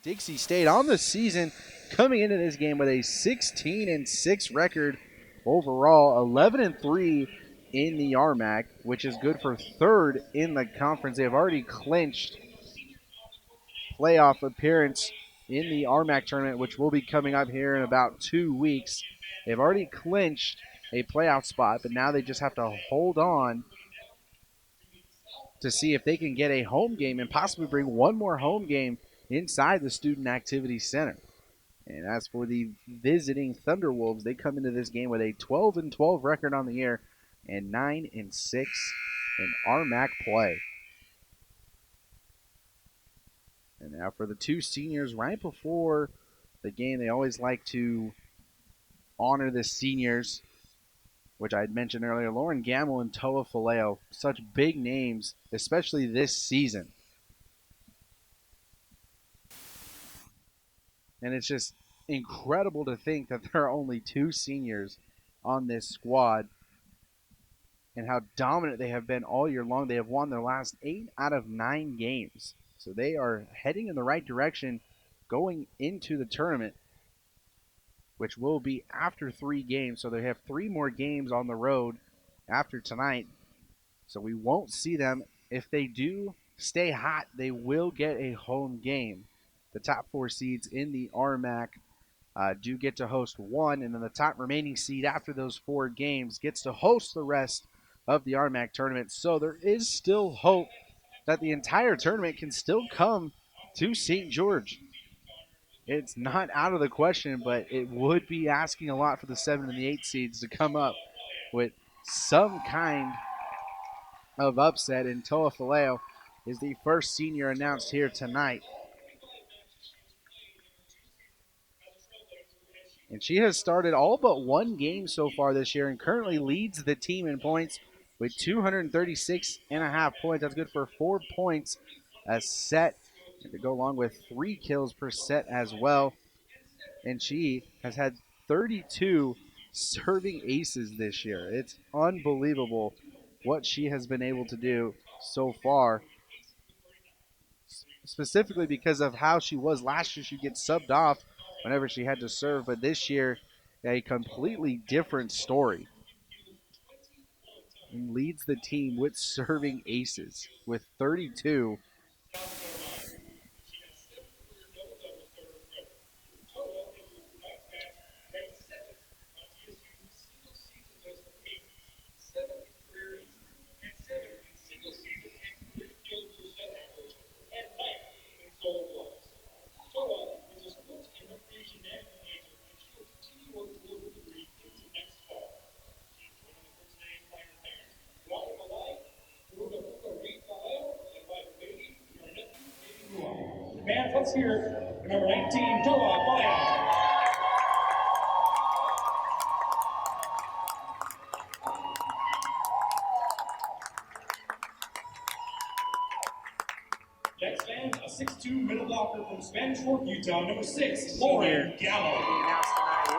Dixie State on the season coming into this game with a 16-6 record overall, 11-3 in the RMAC, which is good for third in the conference. They have already clinched playoff appearance in the RMAC tournament, which will be coming up here in about 2 weeks. They've already clinched a playoff spot, but now they just have to hold on to see if they can get a home game and possibly bring one more home game inside the Student Activity Center. And as for the visiting Thunderwolves, they come into this game with a 12-12 record on the year and 9-6 in RMAC play. And now for the two seniors, right before the game, they always like to honor the seniors, which I had mentioned earlier. Lauren Gamble and Toa Faleo, such big names, especially this season. And it's just incredible to think that there are only two seniors on this squad and how dominant they have been all year long. They have won their last 8 out of 9 games. So they are heading in the right direction going into the tournament, which will be after 3 games. So they have 3 more games on the road after tonight. So we won't see them. If they do stay hot, they will get a home game. The top 4 seeds in the RMAC do get to host one, and then the top remaining seed after those 4 games gets to host the rest of the RMAC tournament. So there is still hope that the entire tournament can still come to St. George. It's not out of the question, but it would be asking a lot for the 7 and the 8 seeds to come up with some kind of upset. And Toa Faleo is the first senior announced here tonight. And she has started all but 1 game so far this year and currently leads the team in points with 236.5 points. That's good for 4 points a set, and to go along with 3 kills per set as well. And she has had 32 serving aces this year. It's unbelievable what she has been able to do so far, specifically because of how she was last year. She gets subbed off whenever she had to serve, but this year, a completely different story. And leads the team with serving aces with 32. Fans, let's hear number 19, Toa Faleo. Next fan, a 6'2" middle blocker from Spanish Fork, Utah, number 6, Lauren Gallo. Announced tonight is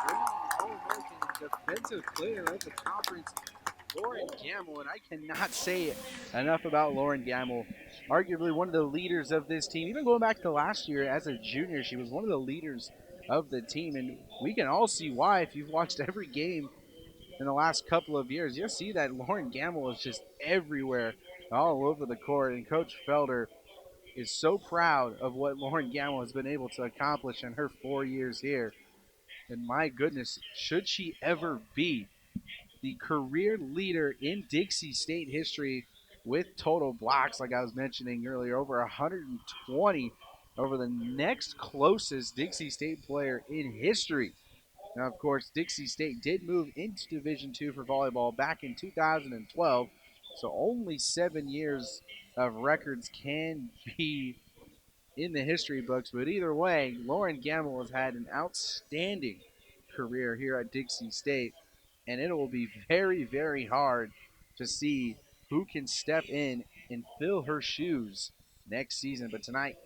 the All-American Defensive Player of the Conference, Lauren Gamble. And I cannot say enough about Lauren Gamble. Arguably one of the leaders of this team. Even going back to last year as a junior, she was one of the leaders of the team. And we can all see why. If you've watched every game in the last couple of years, you'll see that Lauren Gamble is just everywhere, all over the court. And Coach Felder is so proud of what Lauren Gamble has been able to accomplish in her 4 years here. And my goodness, should she ever be the career leader in Dixie State history with total blocks, like I was mentioning earlier, over 120 over the next closest Dixie State player in history. Now, of course, Dixie State did move into Division II for volleyball back in 2012, so only 7 years of records can be in the history books. But either way, Lauren Gamble has had an outstanding career here at Dixie State, and it will be very, very hard to see who can step in and fill her shoes next season. But tonight,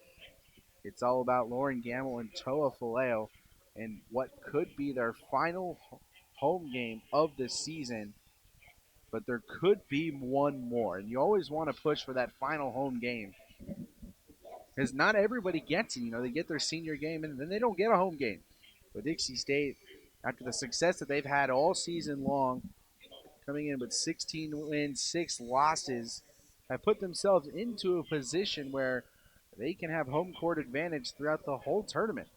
it's all about Lauren Gamble and Toa Faleo and what could be their final home game of the season. But there could be one more, and you always want to push for that final home game. because not everybody gets it. They get their senior game and then they don't get a home game. But Dixie State, after the success that they've had all season long, coming in with 16 wins, 6 losses, have put themselves into a position where they can have home court advantage throughout the whole tournament.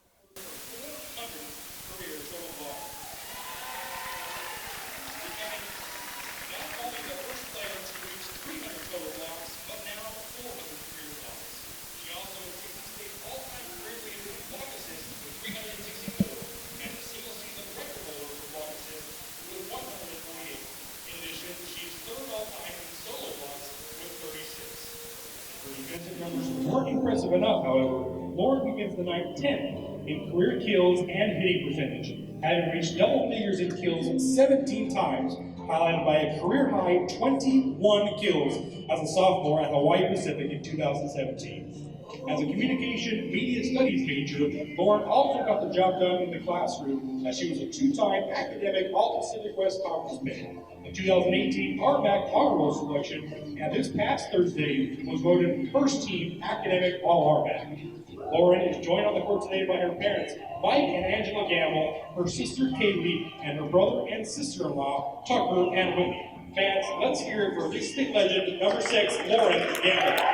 Weren't impressive enough, however. Lauren begins the night 10th in career kills and hitting percentage, having reached double figures in kills 17 times, highlighted by a career-high 21 kills as a sophomore at Hawaii Pacific in 2017. As a communication media studies major, Lauren also got the job done in the classroom as she was a 2-time academic All-Pacific West Conference man, a 2018 RMAC Honor Roll selection, and this past Thursday was voted first team academic All-RMAC. Lauren is joined on the court today by her parents, Mike and Angela Gamble, her sister Kaylee, and her brother and sister-in-law, Tucker and Whitney. Fans, let's hear it for Dixie State legend, number 6, Lauren Gamble.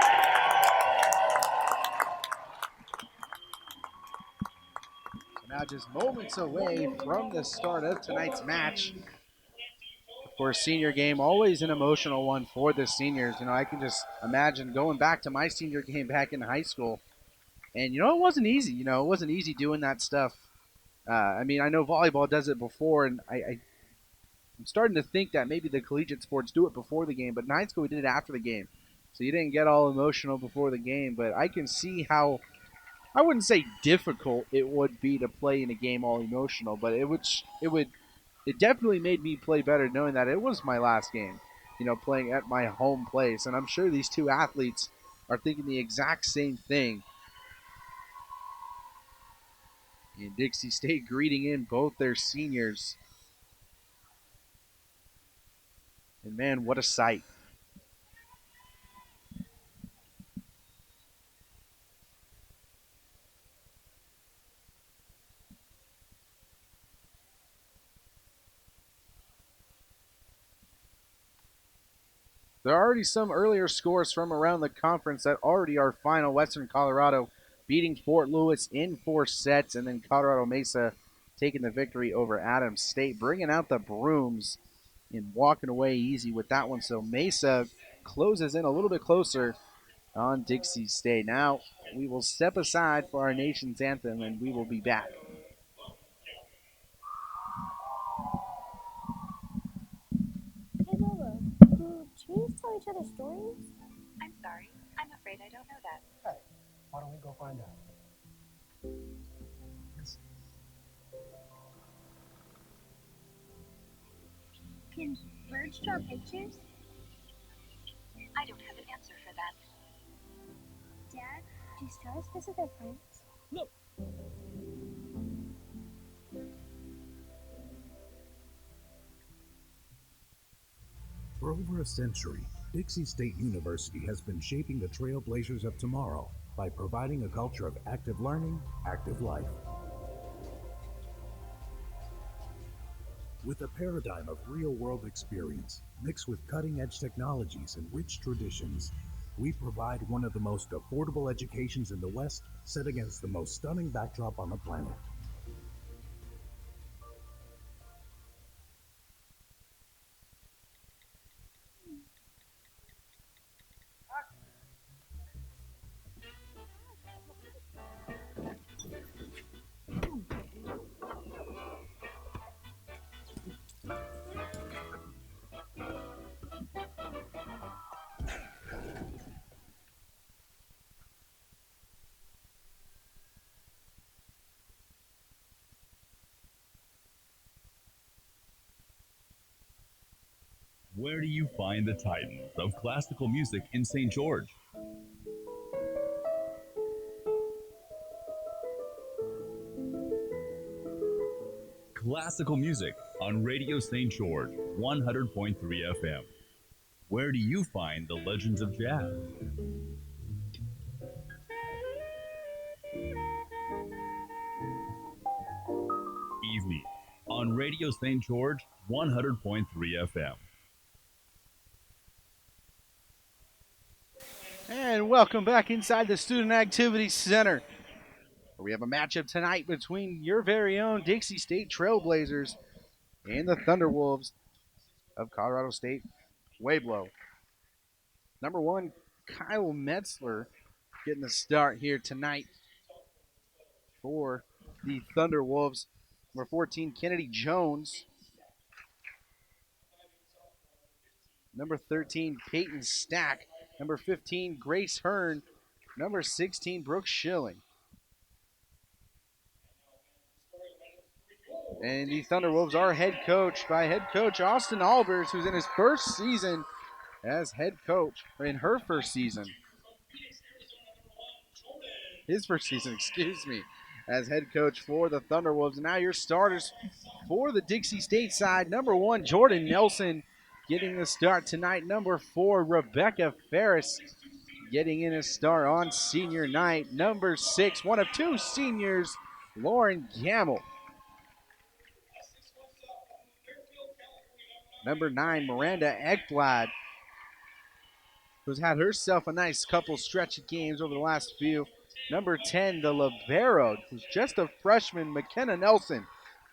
Now just moments away from the start of tonight's match. Of course, senior game, always an emotional one for the seniors. I can just imagine going back to my senior game back in high school. And, it wasn't easy. It wasn't easy doing that stuff. I know volleyball does it before, and I'm starting to think that maybe the collegiate sports do it before the game, but in high school we did it after the game. So you didn't get all emotional before the game, but I can see how, I wouldn't say difficult it would be to play in a game all emotional, but it definitely made me play better knowing that it was my last game, playing at my home place. And I'm sure these two athletes are thinking the exact same thing. And Dixie State greeting in both their seniors. And man, what a sight. There are already some earlier scores from around the conference that already are final. Western Colorado beating Fort Lewis in 4 sets, and then Colorado Mesa taking the victory over Adams State, bringing out the brooms and walking away easy with that one. So Mesa closes in a little bit closer on Dixie State. Now we will step aside for our nation's anthem, and we will be back. Hey Lola, do trees tell each other stories? I'm sorry. I'm afraid I don't know that. Hey, why don't we go find out? Can birds draw pictures? I don't have an answer for that. Dad, do stars visit their friends? No. For over a century, Dixie State University has been shaping the trailblazers of tomorrow by providing a culture of active learning, active life. With a paradigm of real-world experience, mixed with cutting-edge technologies and rich traditions, we provide one of the most affordable educations in the West, set against the most stunning backdrop on the planet. Where do you find the titans of classical music in St. George? Classical music on Radio St. George, 100.3 FM. Where do you find the legends of jazz? evening on Radio St. George 100.3 FM. And welcome back inside the Student Activity Center, where we have a matchup tonight between your very own Dixie State Trailblazers and the Thunderwolves of Colorado State Pueblo. Number 1, Kyle Metzler getting the start here tonight for the Thunderwolves. Number 14, Kennedy Jones. Number 13, Peyton Stack. Number 15, Grace Hearn. Number 16, Brooke Schilling. And the Thunderwolves are head coached by head coach Austin Albers, who's in his first season as head coach, or in her first season. His first season, excuse me, as head coach for the Thunderwolves. And now your starters for the Dixie State side. Number 1, Jordan Nelson getting the start tonight. Number 4, Rebecca Ferris getting in a start on senior night. Number 6, one of 2 seniors, Lauren Gamble. Number 9, Miranda Ekblad, who's had herself a nice couple stretch of games over the last few. Number 10, the libero, who's just a freshman, McKenna Nelson,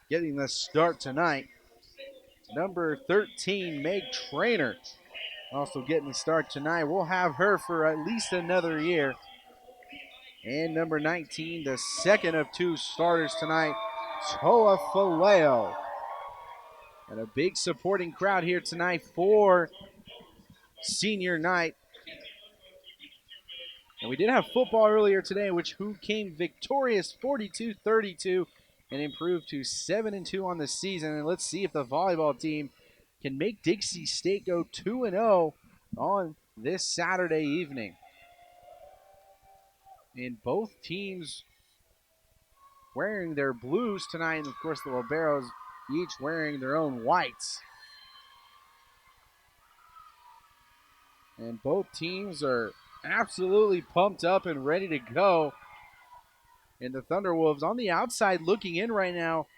getting the start tonight. Number 13, Meg Trainer, also getting the start tonight. We'll have her for at least another year. And number 19, the second of 2 starters tonight, Toa Faleo. And a big supporting crowd here tonight for senior night. And we did have football earlier today, who came victorious 42-32 and improved to 7-2 on the season. And let's see if the volleyball team can make Dixie State go 2-0 on this Saturday evening. And both teams wearing their blues tonight, and of course the liberos each wearing their own whites. And both teams are absolutely pumped up and ready to go. And the Thunderwolves on the outside looking in right now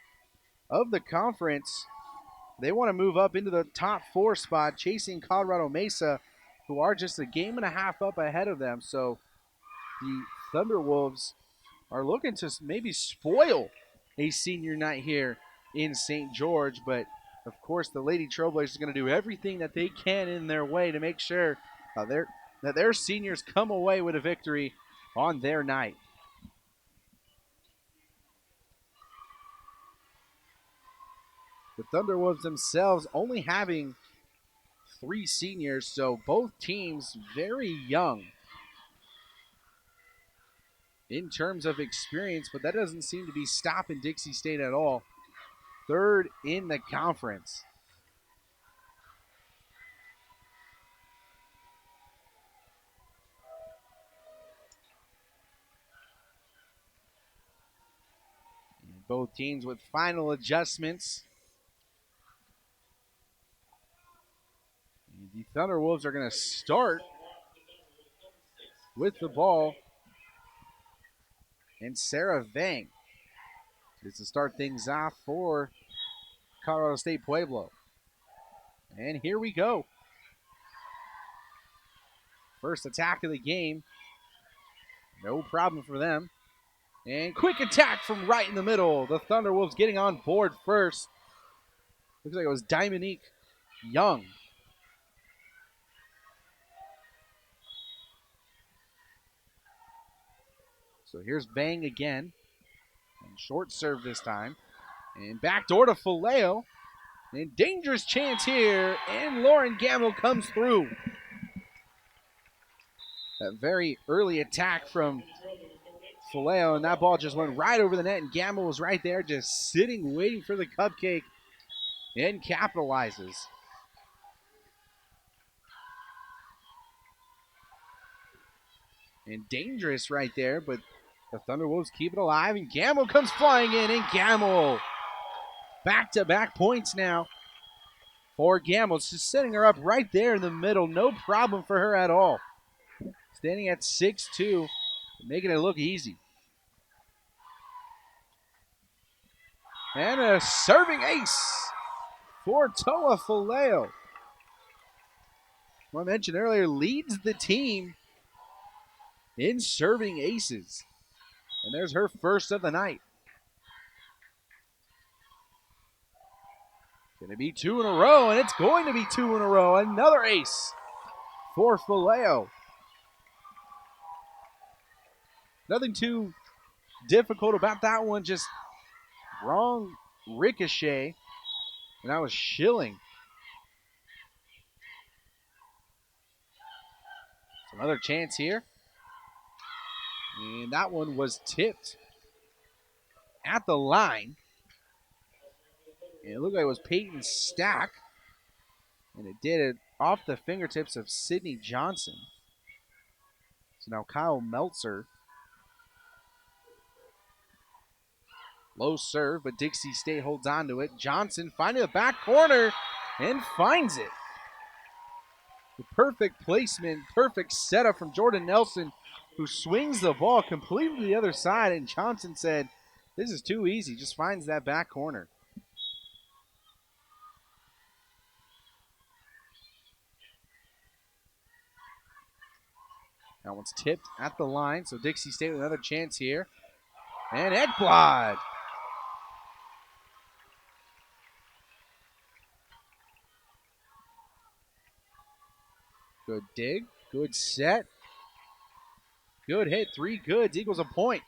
of the conference. They want to move up into the top 4 spot, chasing Colorado Mesa, who are just a game and a half up ahead of them. So the Thunderwolves are looking to maybe spoil a senior night here in St. George. But, of course, the Lady Trailblazers are going to do everything that they can in their way to make sure that their seniors come away with a victory on their night. The Thunderwolves themselves only having 3 seniors, so both teams very young in terms of experience, but that doesn't seem to be stopping Dixie State at all. 3rd in the conference. And both teams with final adjustments. And the Thunderwolves are going to start with the ball. And Sarah Vang is to start things off for Colorado State Pueblo. And here we go. First attack of the game. No problem for them. And quick attack from right in the middle. The Thunderwolves getting on board first. Looks like it was Dominique Young. So here's Bang again. And short serve this time. And backdoor to Faleo. And dangerous chance here. And Lauren Gamble comes through. That very early attack from Faleo. And that ball just went right over the net. And Gamble was right there just sitting, waiting for the cupcake. And capitalizes. And dangerous right there, but the Thunderwolves keep it alive, and Gamble comes flying in, and Gamble back-to-back points now for Gamble. It's just setting her up right there in the middle. No problem for her at all. Standing at 6'2", making it look easy. And a serving ace for Toa Faleo. Who I mentioned earlier leads the team in serving aces. And there's her first of the night. Going to be 2 in a row, and it's going to be 2 in a row. Another ace for Faleo. Nothing too difficult about that one, just wrong ricochet. And that was Schilling. So another chance here. And that one was tipped at the line. And it looked like it was Peyton Stack. And it did it off the fingertips of Sydney Johnson. So now Kyle Meltzer. Low serve, but Dixie State holds on to it. Johnson finding the back corner and finds it. The perfect placement, perfect setup from Jordan Nelson, who swings the ball completely to the other side. And Johnson said, this is too easy, just finds that back corner. That one's tipped at the line, so Dixie State with another chance here. And Ekblad. Good dig, good set. Good hit, 3 goods, equals a point.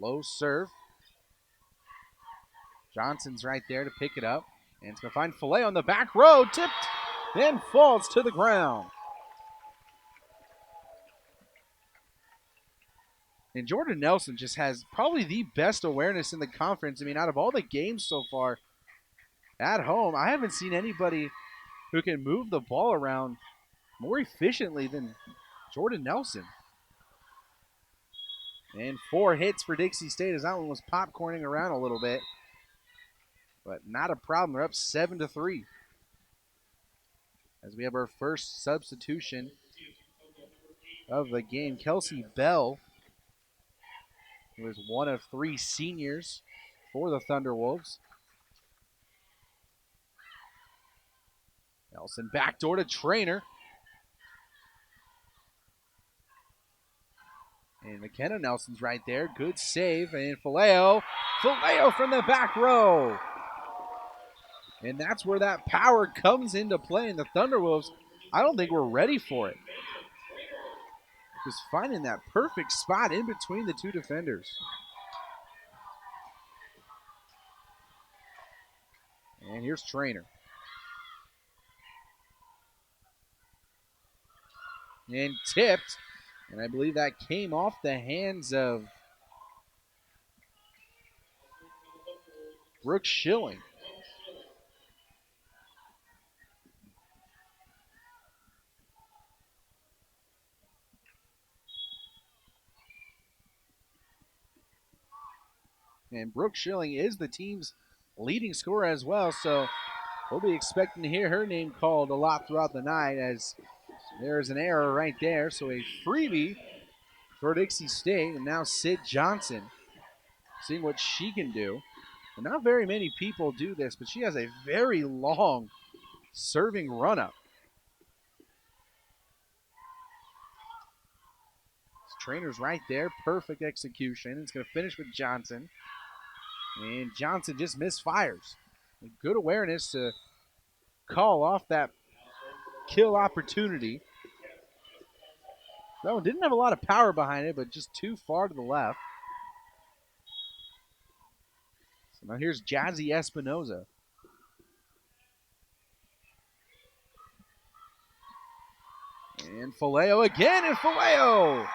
Low serve. Johnson's right there to pick it up. And it's going to find Faleo on the back row, tipped, and falls to the ground. And Jordan Nelson just has probably the best awareness in the conference. I mean, out of all the games so far at home, I haven't seen anybody who can move the ball around more efficiently than Jordan Nelson. And 4 hits for Dixie State as that one was popcorning around a little bit. But not a problem. They're up 7-3. As we have our first substitution of the game. Kelsey Bell, who is one of 3 seniors for the Thunderwolves. Nelson backdoor to Trainer. And McKenna Nelson's right there. Good save. And Faleo from the back row. And that's where that power comes into play. And the Thunderwolves, I don't think we're ready for it. Just finding that perfect spot in between the 2 defenders. And here's Trainer. And tipped. And I believe that came off the hands of Brooke Schilling. And Brooke Schilling is the team's leading scorer as well, so we'll be expecting to hear her name called a lot throughout the night, as there's an error right there. So a freebie for Dixie State, and now Sid Johnson seeing what she can do. And not very many people do this, but she has a very long serving run-up. Trainer's right there, perfect execution. It's going to finish with Johnson. And Johnson just misfires. Good awareness to call off that kill opportunity. That one didn't have a lot of power behind it, but just too far to the left. So now here's Jazzy Espinoza. And Faleo again, and Faleo!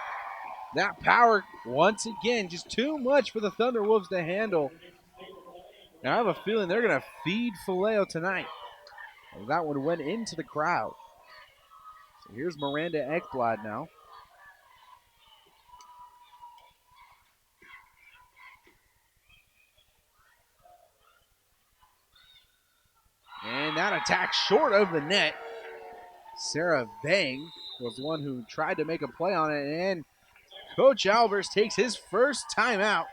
That power, once again, just too much for the Thunderwolves to handle. And I have a feeling they're going to feed Faleo tonight. And that one went into the crowd. So here's Miranda Ekblad now. And that attack short of the net. Sarah Bang was the one who tried to make a play on it, and Coach Albers takes his first timeout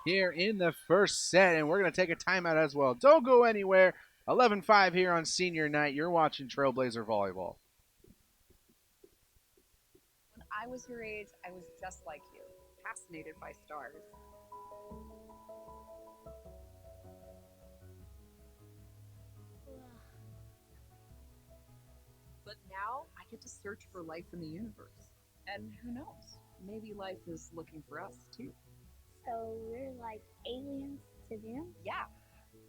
here in the first set, and we're going to take a timeout as well. Don't go anywhere. 11-5 here on senior night. You're watching Trailblazer Volleyball. When I was your age, I was just like you, fascinated by stars. But now I get to search for life in the universe. And who knows? Maybe life is looking for us too. So we're like aliens to them? Yeah.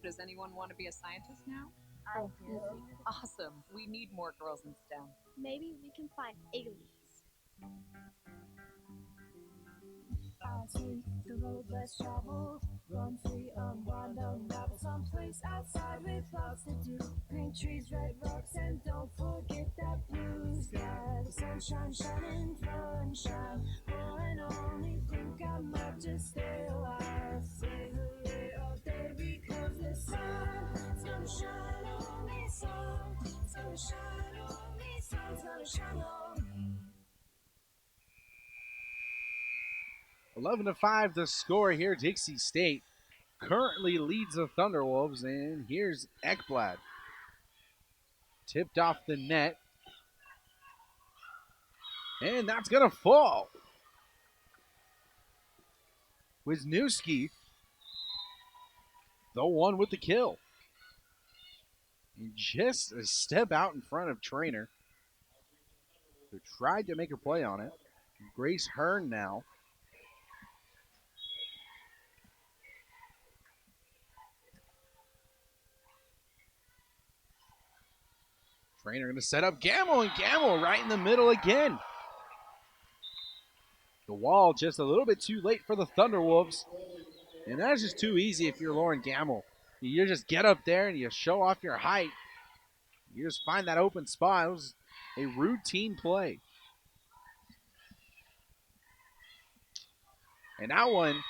Does anyone want to be a scientist now? I do. Awesome. We need more girls in STEM. Maybe we can find aliens. I see the road less traveled. Run free, unwind, unravel someplace outside with lots to do. Pink trees, red rocks, and don't forget that blue sky. The sunshine shining, sunshine. Oh, and only think I might just stay alive. Stay away all day because the sun's gonna shine on me, sun. It's gonna shine on me, sun's gonna shine on me. 11-5 the score here. Dixie State currently leads the Thunderwolves, and here's Ekblad. Tipped off the net. And that's going to fall. Wisniewski, the one with the kill. And just a step out in front of Trainer, who tried to make a play on it. Grace Hearn now. Trainer going to set up Gamble, and Gamble right in the middle again. The wall just a little bit too late for the Thunderwolves. And that's just too easy if you're Lauren Gamble. You just get up there and you show off your height. You just find that open spot. It was a routine play. And that one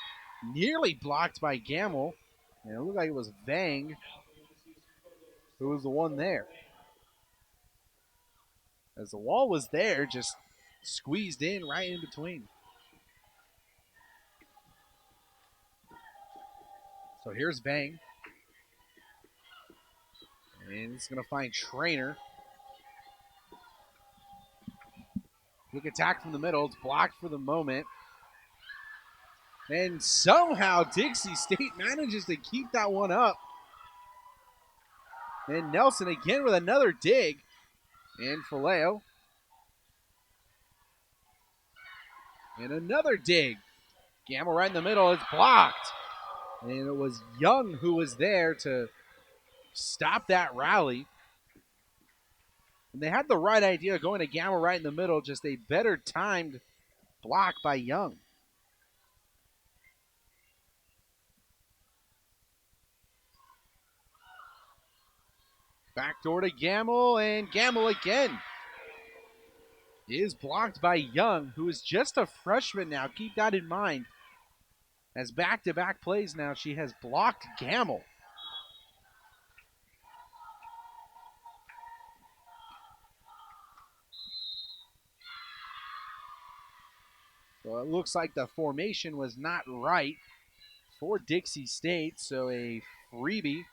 nearly blocked by Gamble. And it looked like it was Vang who was the one there. As the wall was there, just squeezed in right in between. So here's Vang. And he's going to find Trainer. Quick attack from the middle. It's blocked for the moment. And somehow Dixie State manages to keep that one up. And Nelson again with another dig. And Faleo. And another dig. Gamble right in the middle. It's blocked. And it was Young who was there to stop that rally. And they had the right idea going to Gamble right in the middle. Just a better timed block by Young. Backdoor to Gamble, and Gamble again is blocked by Young, who is just a freshman now. Keep that in mind. As back-to-back plays now, she has blocked Gamble. So it looks like the formation was not right for Dixie State, so a freebie.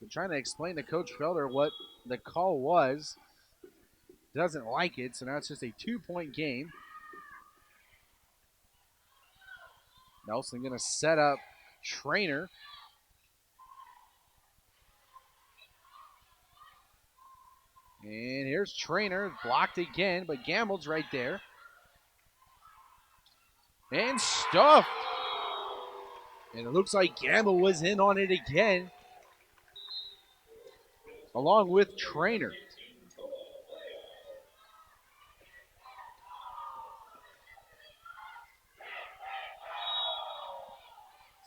Been trying to explain to Coach Felder what the call was. Doesn't like it, so now it's just a 2-point game. Nelson going to set up Trainer. And here's Trainer, blocked again, but Gamble's right there. And stuffed. And it looks like Gamble was in on it again, along with Trainer.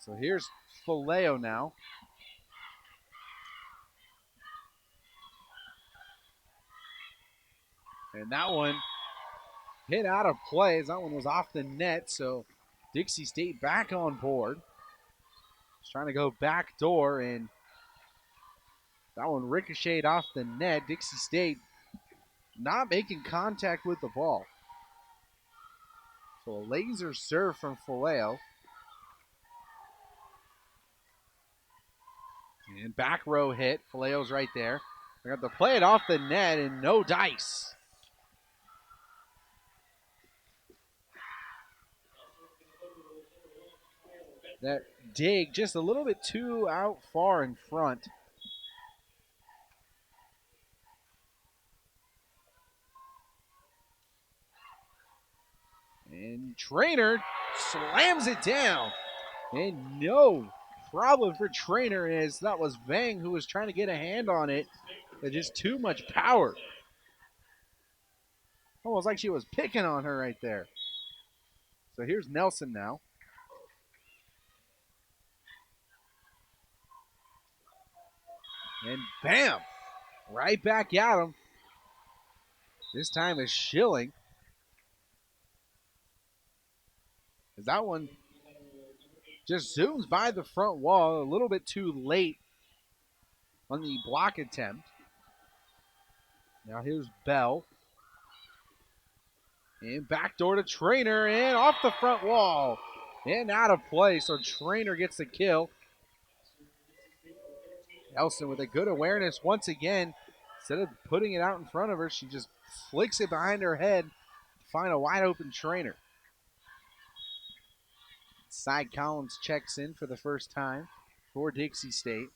So here's Faleo now. And that one hit out of play as that one was off the net. So Dixie State back on board. He's trying to go back door, and that one ricocheted off the net. Dixie State not making contact with the ball. So a laser serve from Faleo. And back row hit. Faleo's right there. They got to play it off the net, and no dice. That dig just a little bit too out far in front. And Trainer slams it down. And no problem for Trainer, as that was Vang who was trying to get a hand on it. But just too much power. Almost like she was picking on her right there. So here's Nelson now. And bam! Right back at him. This time is Schilling. As that one just zooms by the front wall a little bit too late on the block attempt. Now here's Bell. And backdoor to Trainer, and off the front wall. And out of play, so Trainer gets the kill. Nelson with a good awareness once again. Instead of putting it out in front of her, she just flicks it behind her head to find a wide open Trainer. Side Collins checks in for the first time for Dixie State.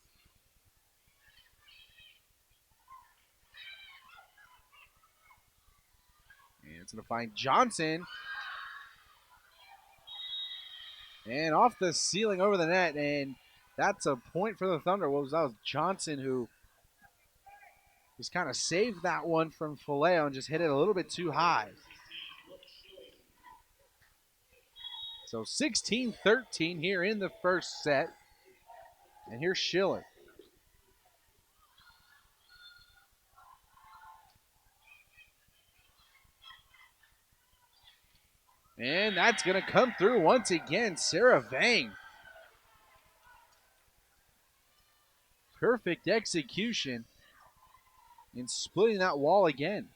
And it's going to find Johnson. And off the ceiling over the net, and that's a point for the Thunder. That was Johnson who just kind of saved that one from Faleo and just hit it a little bit too high. So 16-13 here in the first set. And here's Schiller. And that's going to come through once again. Sarah Vang. Perfect execution in splitting that wall again.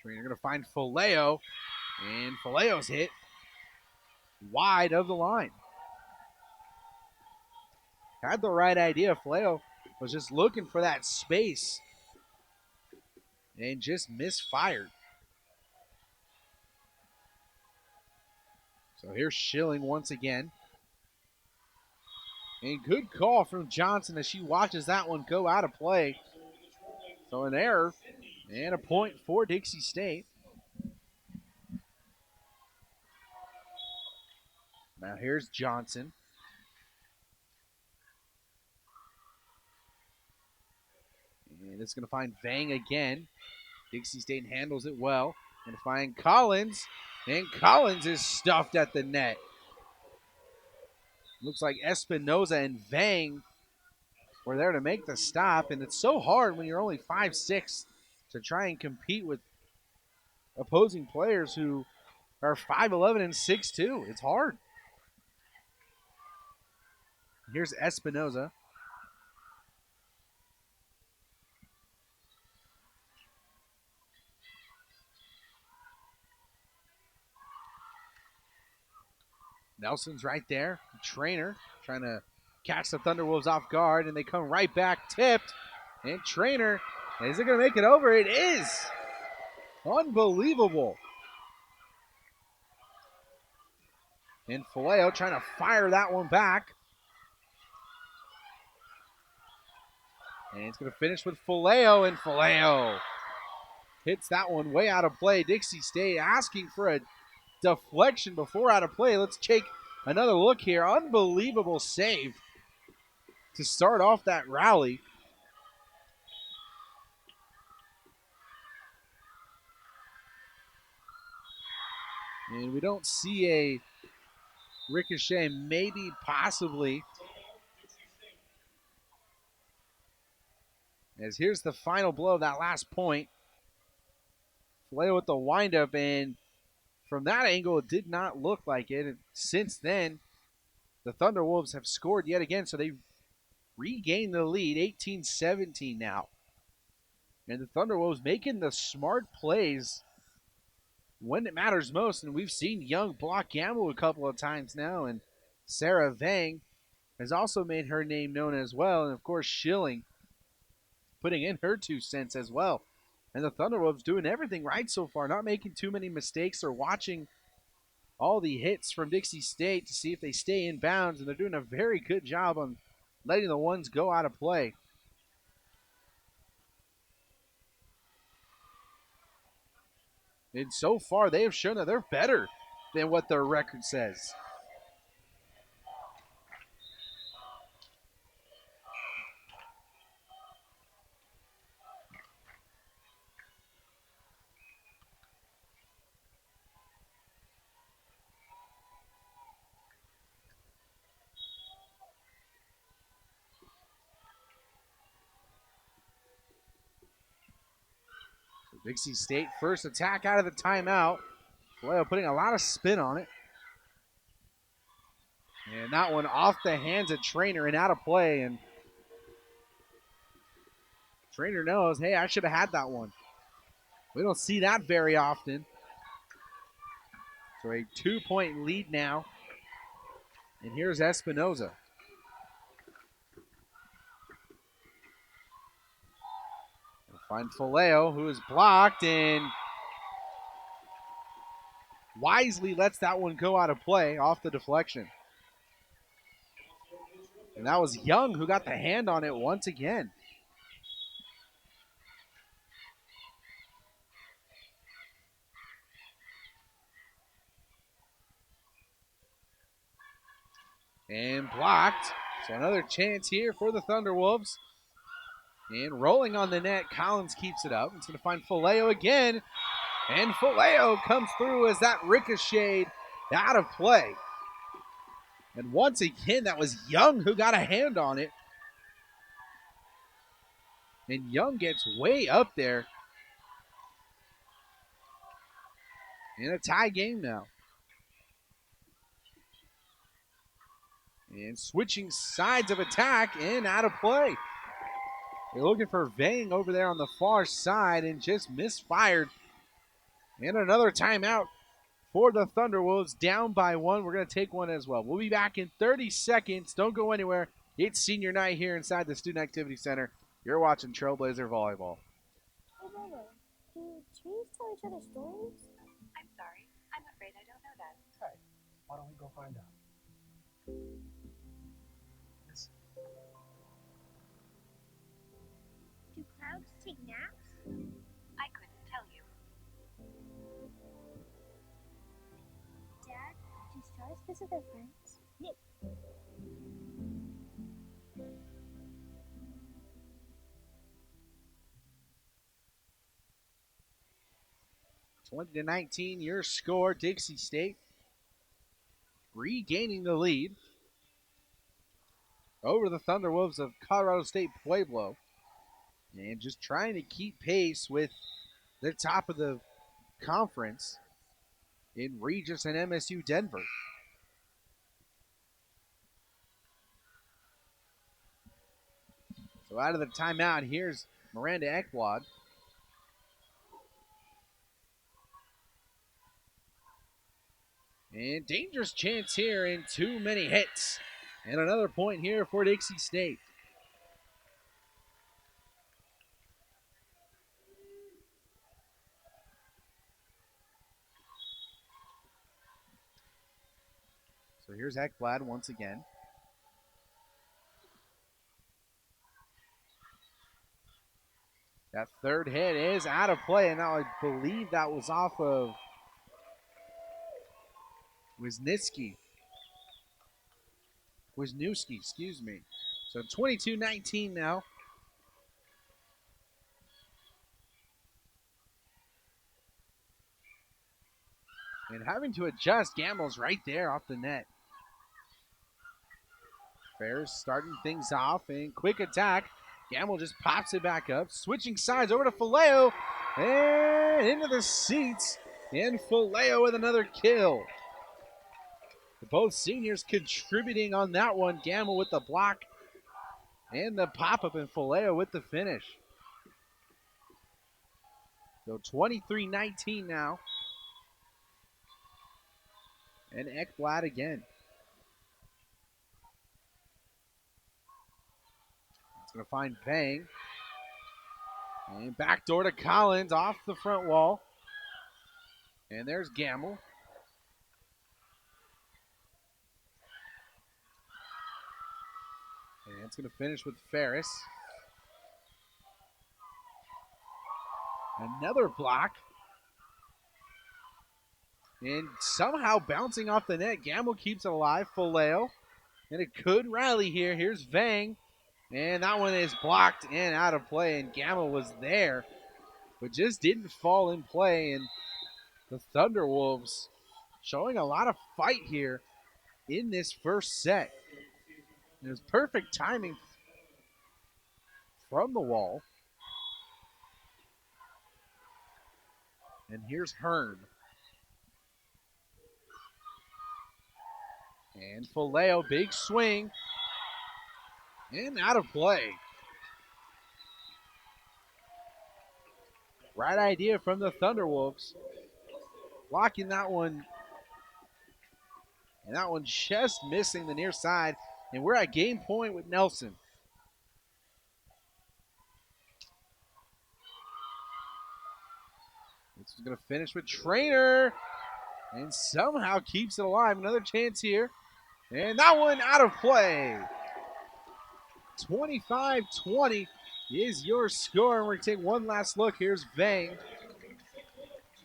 Trainer going to find Faleo. And Faleo's hit wide of the line. Had the right idea. Faleo was just looking for that space and just misfired. So here's Schilling once again. And good call from Johnson as she watches that one go out of play. So an error and a point for Dixie State. Now here's Johnson. And it's going to find Vang again. Dixie State handles it well. Going to find Collins. And Collins is stuffed at the net. Looks like Espinoza and Vang were there to make the stop. And it's so hard when you're only 5'6" to try and compete with opposing players who are 5'11" and 6'2". It's hard. Here's Espinoza. Nelson's right there. Trainer trying to catch the Thunderwolves off guard, and they come right back tipped. And Trainer, is it going to make it over? It is. Unbelievable. And Faleo trying to fire that one back. And it's going to finish with Faleo, and Faleo hits that one way out of play. Dixie State asking for a deflection before out of play. Let's take another look here. Unbelievable save to start off that rally. And we don't see a ricochet, maybe, possibly. As here's the final blow of that last point. Faleo with the windup, and from that angle, it did not look like it. And since then, the Thunderwolves have scored yet again, so they regained the lead, 18-17 now. And the Thunderwolves making the smart plays when it matters most. And we've seen Young block Gamble a couple of times now, and Sarah Vang has also made her name known as well. And of course, Schilling putting in her 2 cents as well. And the Thunderwolves doing everything right so far, not making too many mistakes or watching all the hits from Dixie State to see if they stay in bounds. And they're doing a very good job on letting the ones go out of play. And so far, they have shown that they're better than what their record says. So Dixie State first attack out of the timeout. Faleo putting a lot of spin on it. And that one off the hands of Trainer and out of play. And Trainer knows, hey, I should have had that one. We don't see that very often. So a 2-point lead now. And here's Espinoza. We'll find Faleo, who is blocked and wisely lets that one go out of play off the deflection. And that was Young who got the hand on it once again. And blocked. So another chance here for the Thunderwolves. And rolling on the net, Collins keeps it up. It's going to find Faleo again. And Faleo comes through as that ricocheted out of play. And once again, that was Young who got a hand on it. And Young gets way up there. In a tie game now. And switching sides of attack and out of play. They're looking for Vang over there on the far side and just misfired. And another timeout for the Thunderwolves, down by 1. We're going to take one as well. We'll be back in 30 seconds. Don't go anywhere. It's senior night here inside the Student Activity Center. You're watching Trailblazer Volleyball. Hey, Bubba, do trees tell each other stories? I'm sorry. I'm afraid I don't know that. Hey, why don't we go find out? Do clouds take naps? I couldn't tell you. Dad, do stars visit their friends? Look. 20-19, your score. Dixie State regaining the lead over the Thunderwolves of Colorado State Pueblo. And just trying to keep pace with the top of the conference in Regis and MSU Denver. So out of the timeout, here's Miranda Ekblad. And dangerous chance here and too many hits. And another point here for Dixie State. So here's Ekblad once again. That third hit is out of play, and now I believe that was off of Wisniewski, excuse me. So 22-19 now. And having to adjust, Gamble's right there off the net. Bears starting things off and quick attack. Gamble just pops it back up. Switching sides over to Faleo. And into the seats. And Faleo with another kill. Both seniors contributing on that one. Gamble with the block and the pop-up, and Faleo with the finish. So 23-19 now. And Ekblad again. It's going to find Pang. And backdoor to Collins off the front wall. And there's Gamble. And it's going to finish with Ferris. Another block. And somehow bouncing off the net. Gamble keeps it alive. Faleo. And it could rally here. Here's Vang. And that one is blocked and out of play. And Gamble was there, but just didn't fall in play. And the Thunderwolves showing a lot of fight here in this first set. And it was perfect timing from the wall. And here's Hearn. And Faleo, big swing. And out of play. Right idea from the Thunderwolves. Blocking that one. And that one just missing the near side. And we're at game point with Nelson. This is going to finish with Trainer. And somehow keeps it alive. Another chance here. And that one out of play. 25-20 is your score. And we're going to take one last look. Here's Vang.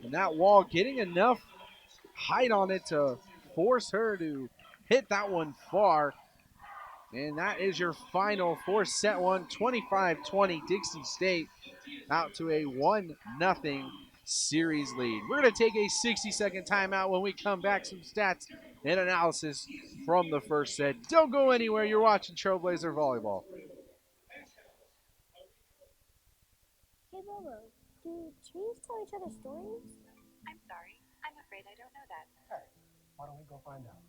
And that wall getting enough height on it to force her to hit that one far. And that is your final for set one. 25-20 Dixie State out to a 1-0 series lead. We're going to take a 60-second timeout. When we come back, some stats and analysis from the first set. Don't go anywhere. You're watching Trailblazer Volleyball. Hey, Bobo, do trees tell each other stories? I'm sorry. I'm afraid I don't know that. Hey, why don't we go find out?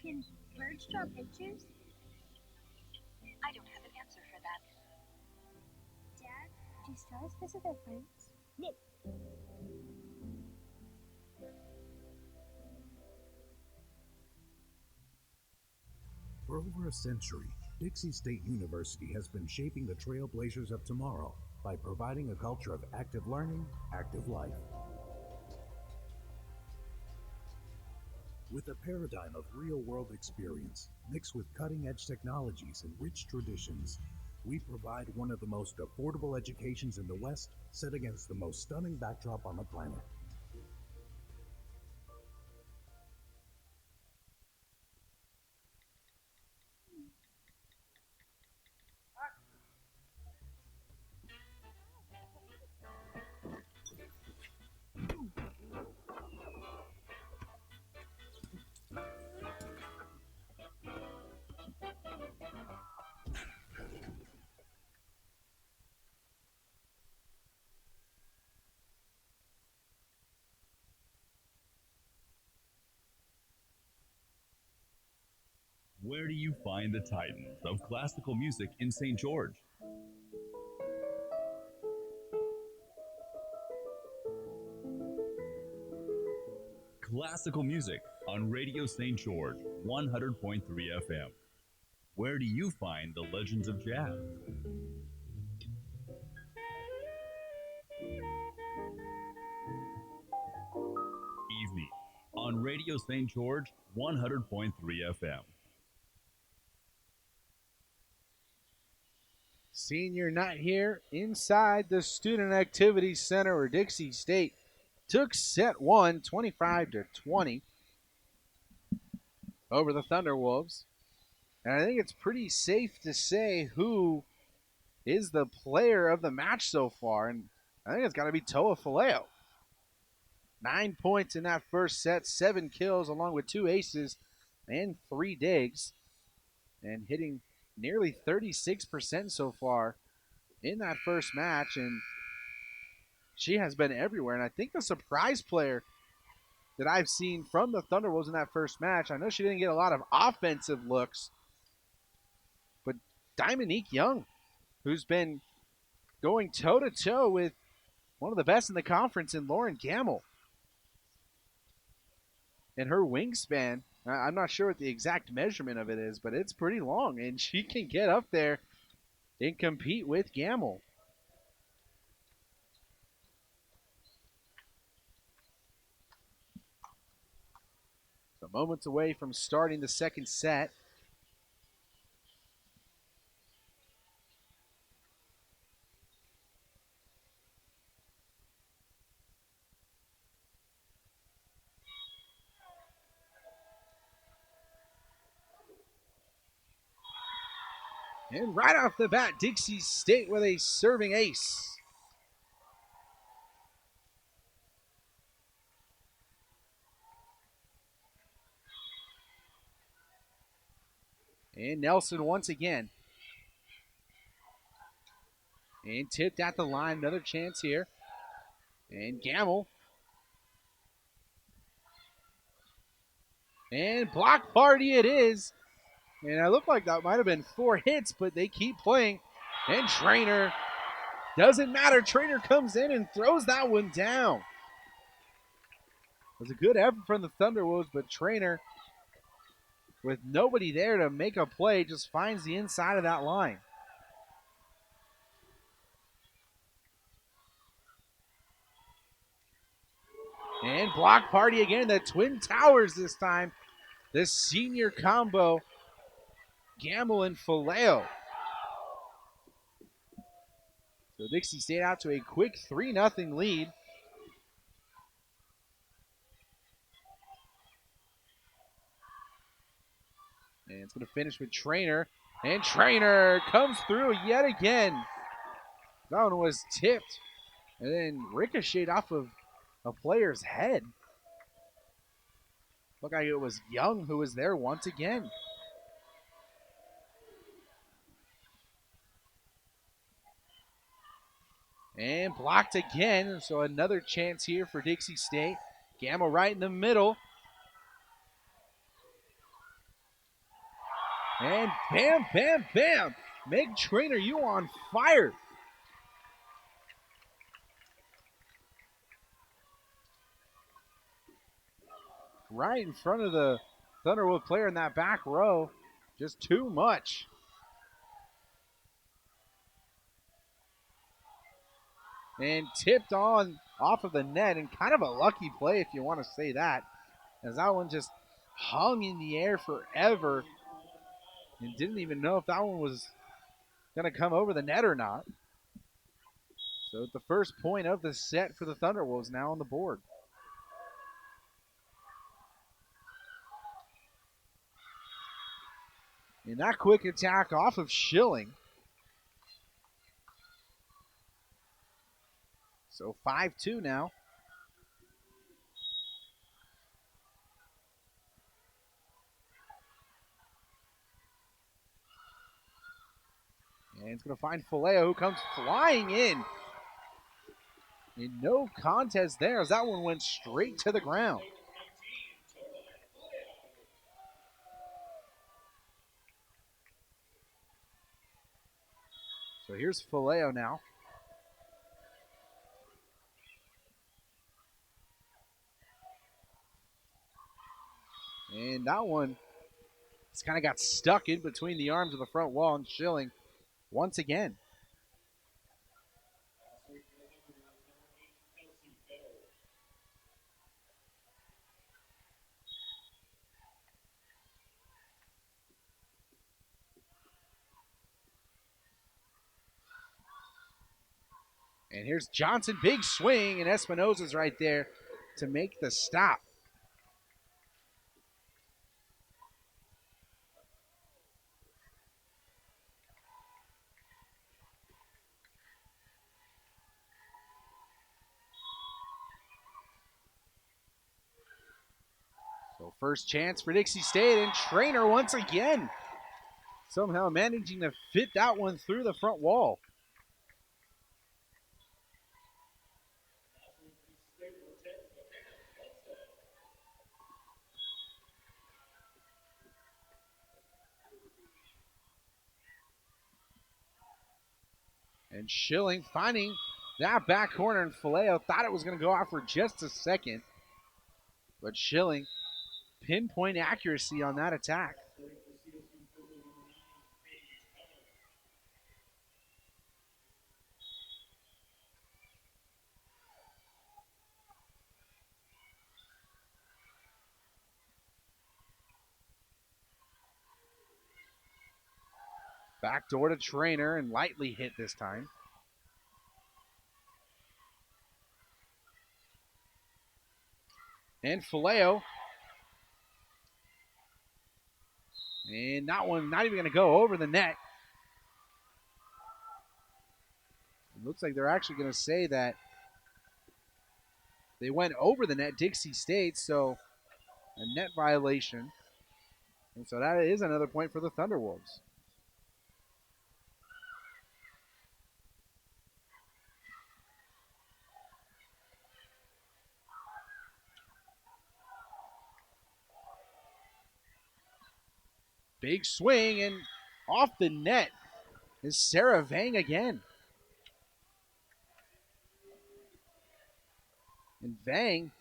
Can birds draw pictures? I don't have an answer for that. Dad, do stars visit their friends? Nip. For over a century, Dixie State University has been shaping the trailblazers of tomorrow by providing a culture of active learning, active life. With a paradigm of real-world experience, mixed with cutting-edge technologies and rich traditions, we provide one of the most affordable educations in the West, set against the most stunning backdrop on the planet. Where do you find the titans of classical music in St. George? Classical music on Radio St. George, 100.3 FM. Where do you find the legends of jazz? Evening on Radio St. George, 100.3 FM. Senior night here inside the Student Activities Center, where Dixie State took set one, 25-20 over the Thunderwolves. And I think it's pretty safe to say who is the player of the match so far. And I think it's got to be Toa Faleo. 9 points in that first set, 7 kills along with 2 aces and 3 digs. and hitting nearly 36% so far in that first match, and she has been everywhere. And I think the surprise player that I've seen from the Thunderwolves in that first match, I know she didn't get a lot of offensive looks, but Dominique Young, who's been going toe-to-toe with one of the best in the conference in Lauren Gamble. And her wingspan, I'm not sure what the exact measurement of it is, but it's pretty long, and she can get up there and compete with Gamble. So moments away from starting the second set. And right off the bat, Dixie State with a serving ace. And Nelson once again. And tipped at the line. Another chance here. And Gamble. And block party it is. And it looked like that might have been 4 hits, but they keep playing. And Trainer, doesn't matter. Trainer comes in and throws that one down. It was a good effort from the Thunderwolves, but Trainer, with nobody there to make a play, just finds the inside of that line. And block party again. The Twin Towers this time. The senior combo, Gamble and Faleo. So Dixie State out to a quick 3-0 lead. And it's going to finish with Trainer. And Trainer comes through yet again. That one was tipped and then ricocheted off of a player's head. Looked like it was Young who was there once again. And blocked again, so another chance here for Dixie State. Gamble right in the middle. And bam, bam, bam. Meg Trainer, you on fire. Right in front of the Thunderwood player in that back row. Just too much. And tipped on off of the net, and kind of a lucky play if you want to say that, as that one just hung in the air forever and didn't even know if that one was going to come over the net or not. So the first point of the set for the Thunderwolves now on the board. And that quick attack off of Schilling. So 5-2 now. And it's going to find Faleo, who comes flying in. And no contest there, as that one went straight to the ground. So here's Faleo now. And that one just kind of got stuck in between the arms of the front wall, and Schilling once again. And here's Johnson, big swing, and Espinosa's right there to make the stop. So first chance for Dixie State, and Trainer once again somehow managing to fit that one through the front wall. And Schilling finding that back corner, and Faleo thought it was going to go out for just a second. But Schilling, pinpoint accuracy on that attack. Backdoor to Trainer and lightly hit this time. And Faleo. And that one not even going to go over the net. It looks like they're actually going to say that they went over the net, Dixie State, so a net violation. And so that is another point for the Thunderwolves. Big swing, and off the net is Sarah Vang again. And Vang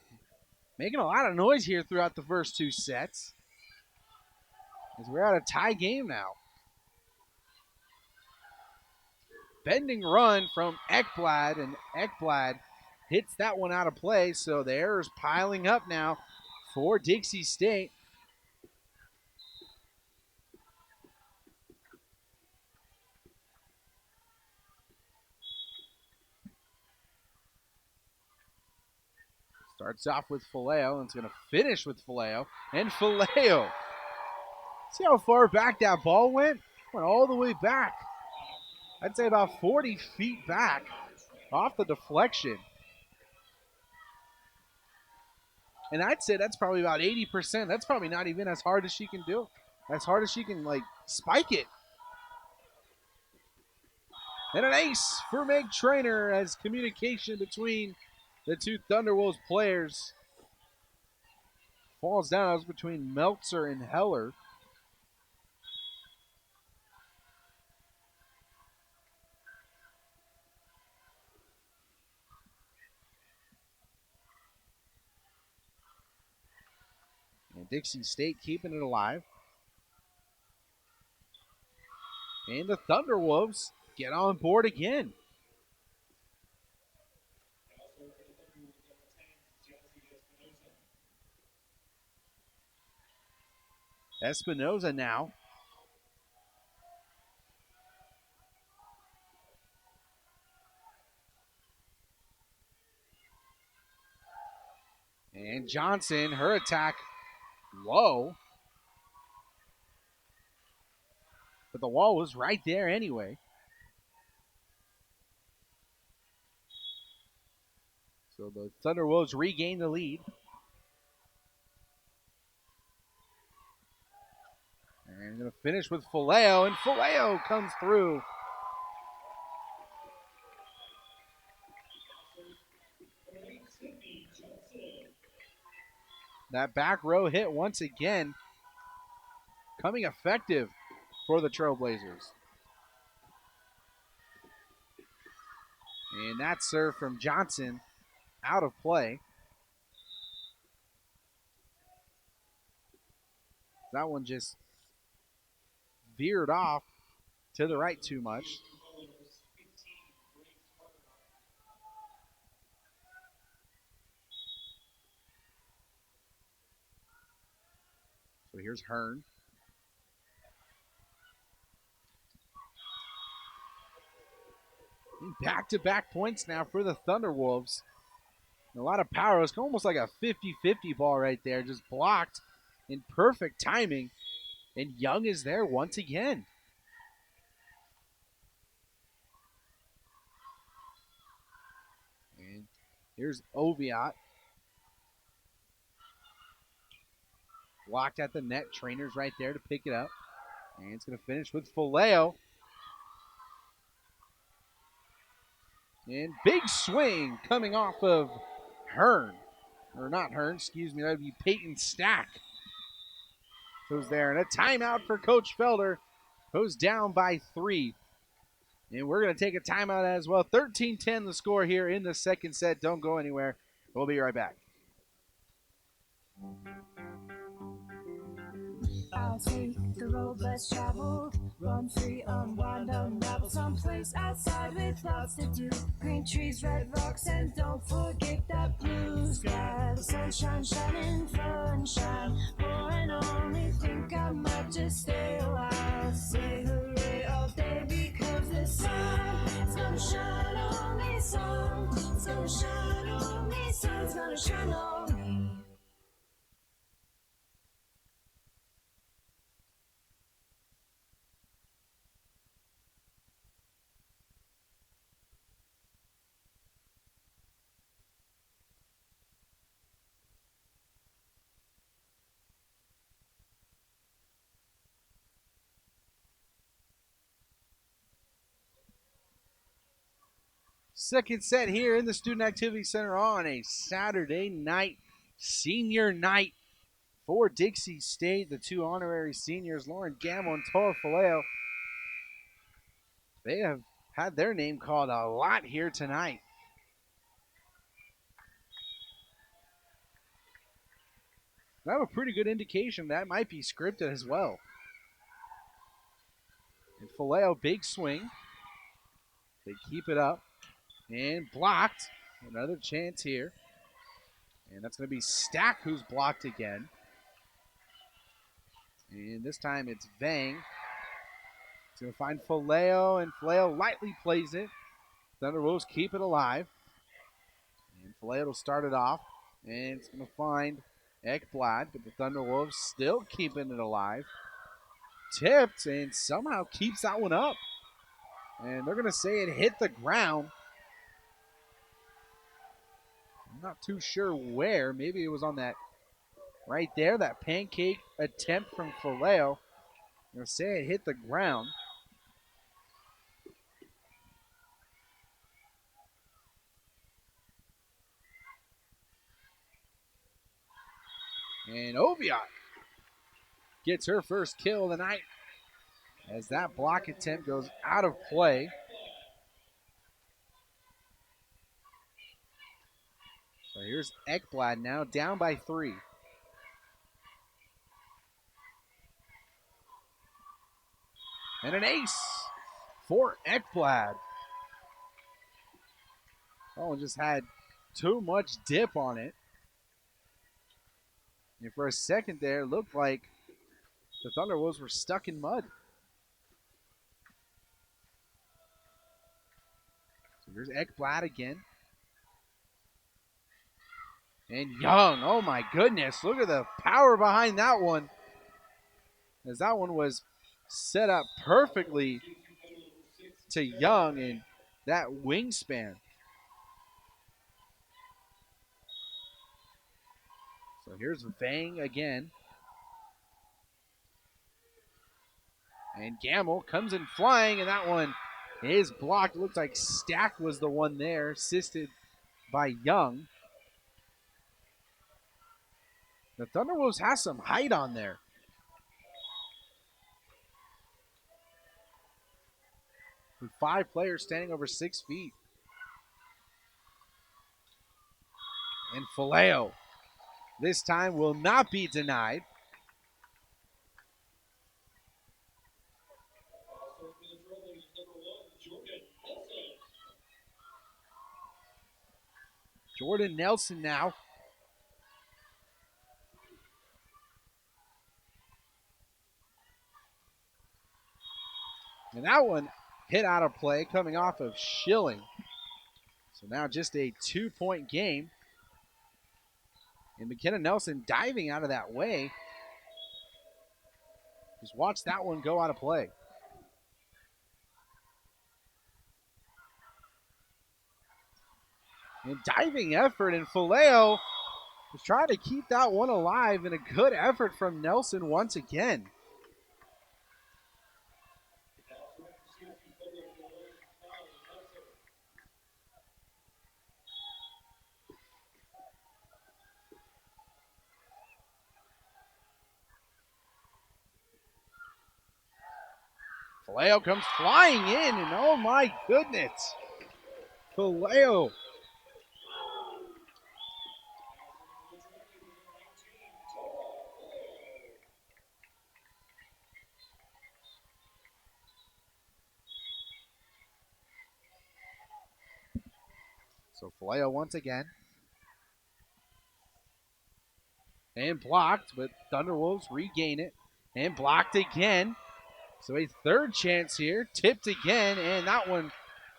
making a lot of noise here throughout the first two sets, as we're at a tie game now. Bending run from Ekblad, and Ekblad hits that one out of play, so the errors piling up now for Dixie State. Starts off with Faleo, and it's going to finish with Faleo. And Faleo. See how far back that ball went? Went all the way back. I'd say about 40 feet back off the deflection. And I'd say that's probably about 80%. That's probably not even as hard as she can do. As hard as she can, like, spike it. And an ace for Meg Trainer as communication between the two Thunderwolves players falls down. It was between Meltzer and Heller. And Dixie State keeping it alive. And the Thunderwolves get on board again. Espinoza now. And Johnson, her attack low. But the wall was right there anyway. So the Thunderwolves regain the lead. And going to finish with Faleo, and Faleo comes through. That back row hit once again, coming effective for the Trailblazers. And that serve from Johnson out of play. That one just veered off to the right too much. So here's Hearn. Back-to-back points now for the Thunderwolves. A lot of power. It's almost like a 50-50 ball right there, just blocked in perfect timing. And Young is there once again. And here's Oviatt. Blocked at the net. Trainer's right there to pick it up. And it's going to finish with Faleo. And big swing coming off of Hearn. Or not Hearn, excuse me. That would be Peyton Stack. Who's there. And a timeout for Coach Felder, who's down by 3. And we're going to take a timeout as well. 13-10 the score here in the second set. Don't go anywhere. We'll be right back. I'll take the road less traveled, run free, unwind, unravel someplace outside with lots to do. Green trees, red rocks, and don't forget that blue sky. The sunshine shining, sunshine pouring on me. Think I might just stay a while. Say hooray all day because the sun's gonna shine on me. Sun's gonna shine on me. Sun's gonna shine on me. Second set here in the Student Activity Center on a Saturday night, senior night for Dixie State. The two honorary seniors, Lauren Gamble and Tora Faleo, they have had their name called a lot here tonight. I have a pretty good indication that might be scripted as well. And Faleo, big swing. They keep it up. And blocked. Another chance here. And that's going to be Stack who's blocked again. And this time it's Vang. It's going to find Faleo, and Faleo lightly plays it. Thunderwolves keep it alive. And Faleo will start it off. And it's going to find Ekblad, but the Thunderwolves still keeping it alive. Tipped, and somehow keeps that one up. And they're going to say it hit the ground. I'm not too sure where. Maybe it was on that right there, that pancake attempt from Faleo. I'm going to say it hit the ground. And Oviatt gets her first kill of the night as that block attempt goes out of play. So here's Ekblad now down by 3. And an ace for Ekblad. That one just had too much dip on it. And for a second there, it looked like the Thunderwolves were stuck in mud. So here's Ekblad again. And Young, oh my goodness, look at the power behind that one. As that one was set up perfectly to Young and that wingspan. So here's Vang again. And Gamble comes in flying, and that one is blocked. It looks like Stack was the one there, assisted by Young. The Thunderwolves has some height on there. With 5 players standing over 6 feet. And Faleo this time will not be denied. Jordan Nelson now. And that one hit out of play coming off of Schilling. So now just a 2-point game. And McKenna Nelson diving out of that way. Just watch that one go out of play. And diving effort, and Faleo was trying to keep that one alive, and a good effort from Nelson once again. Vallejo comes flying in, and oh my goodness. Vallejo. So Vallejo once again. And blocked, but Thunderwolves regain it. And blocked again. So a third chance here. Tipped again, and that one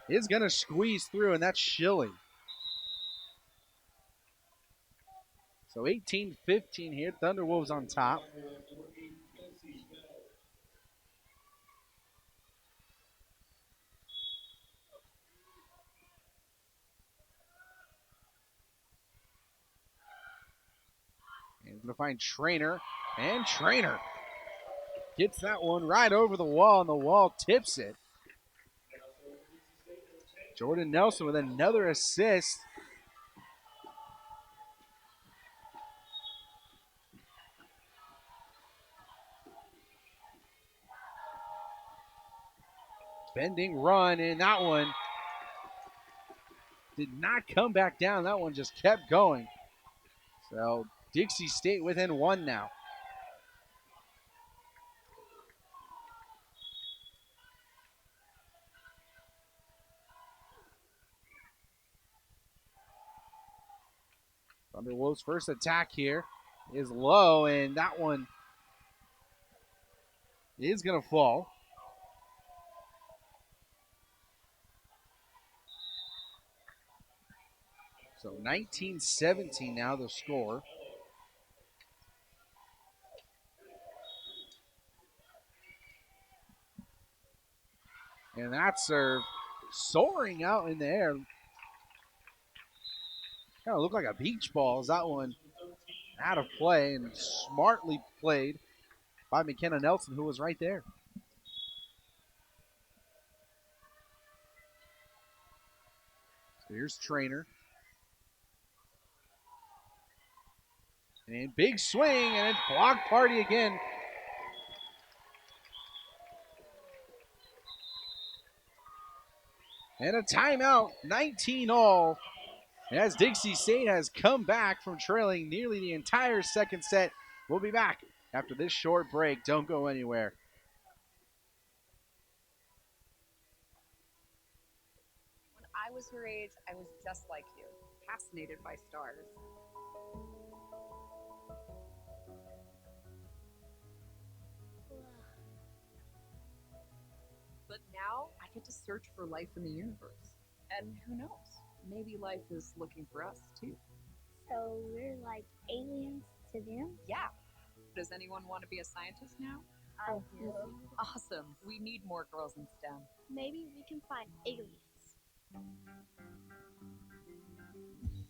is going to squeeze through, and that's Schilling. So 18-15 here. Thunderwolves on top. And going to find Trainer. And Trainer gets that one right over the wall, and the wall tips it. Jordan Nelson with another assist. Bending run, and that one did not come back down. That one just kept going. So Dixie State within one now. Thunderwolves' first attack here is low, and that one is going to fall. So 19-17 now the score. And that serve soaring out in the air. Kind of looked like a beach ball as that one out of play and smartly played by McKenna Nelson, who was right there. So here's Trainer. And big swing, and it's block party again. And a timeout, 19-all, as Dixie State has come back from trailing nearly the entire second set. We'll be back after this short break. Don't go anywhere. When I was your age, I was just like you, fascinated by stars. But now I get to search for life in the universe. And who knows? Maybe life is looking for us too. So we're like aliens to them? Yeah. Does anyone want to be a scientist now? I do. Awesome. We need more girls in STEM. Maybe we can find aliens.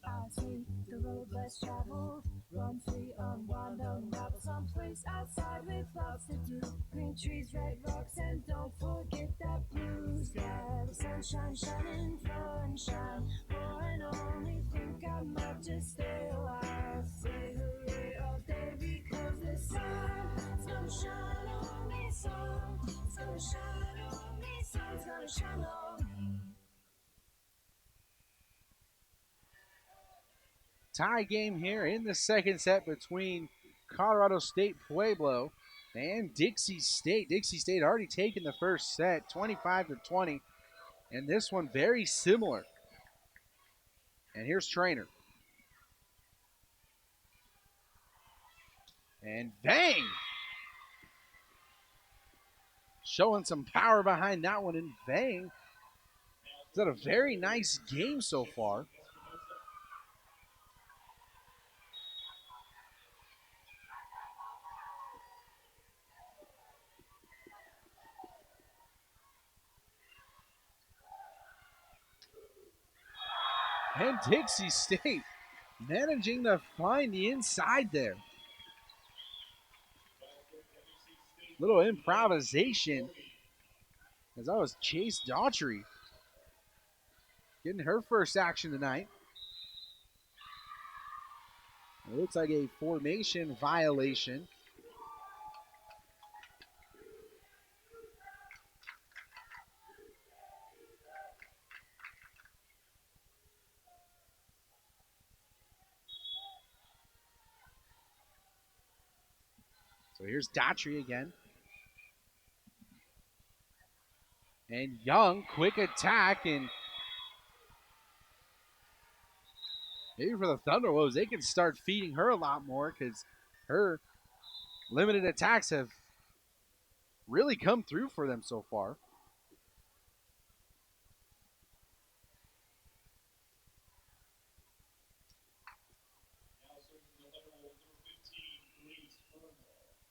I see the road less traveled. Run free, unwind, unravel someplace outside with lots to do. Green trees, red rocks, and don't forget that blue sky. The sunshine shining, fun shine. For and only think I might just stay a while. Say hooray all day because the sun's gonna shine on me, sun. It's gonna shine on me, sun's gonna shine on me. Tie game here in the second set between Colorado State Pueblo and Dixie State. Dixie State already taken the first set, 25-20, and this one very similar. And here's Trainer. And bang! Showing some power behind that one, and bang. It's had a very nice game so far. And Dixie State managing to find the inside there. Little improvisation as that was Chase Daughtry getting her first action tonight. It looks like a formation violation. So here's Daughtry again. And Young, quick attack, and maybe for the Thunderwolves, they can start feeding her a lot more because her limited attacks have really come through for them so far.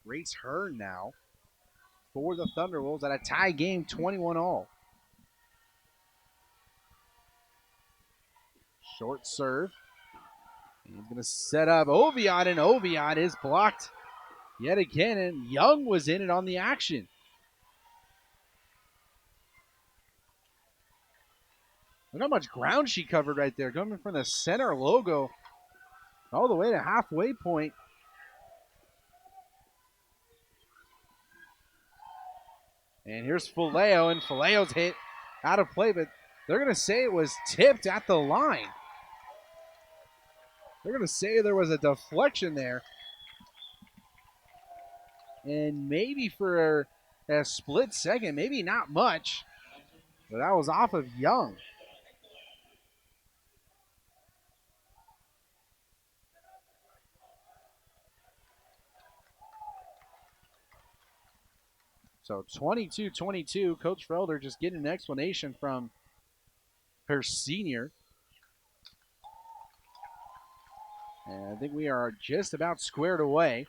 Grace Hearn now for the Thunderwolves at a tie game, 21-all. Short serve. He's going to set up Oviatt, and Oviatt is blocked yet again, and Young was in it on the action. Look how much ground she covered right there, coming from the center logo all the way to halfway point. And here's Faleo, and Faleo's hit out of play, but they're going to say it was tipped at the line. They're going to say there was a deflection there. And maybe for a split second, maybe not much, but that was off of Young. So 22-22, Coach Felder just getting an explanation from her senior. And I think we are just about squared away.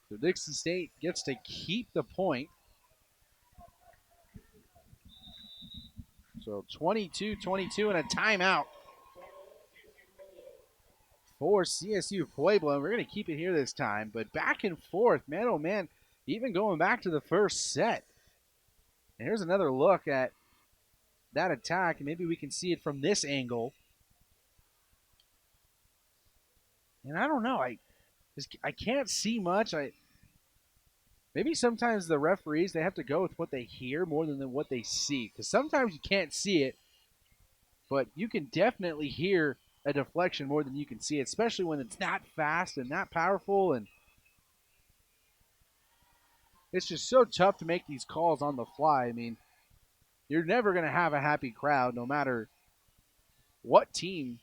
So Dixie State gets to keep the point. So 22-22 and a timeout for CSU-Pueblo. We're going to keep it here this time, but back and forth, man, oh man, even going back to the first set. And here's another look at that attack. Maybe we can see it from this angle. And I don't know. I can't see much. Maybe sometimes the referees, they have to go with what they hear more than what they see. Because sometimes you can't see it, but you can definitely hear a deflection more than you can see it, especially when it's not fast and not powerful. And it's just so tough to make these calls on the fly. I mean, you're never going to have a happy crowd no matter what team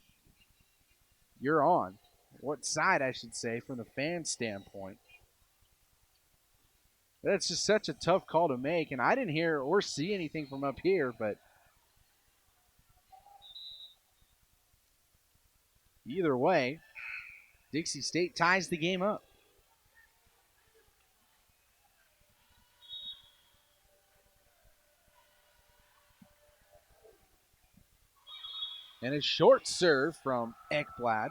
you're on. What side, I should say, from the fan standpoint. That's just such a tough call to make, and I didn't hear or see anything from up here, but either way, Dixie State ties the game up. And a short serve from Ekblad.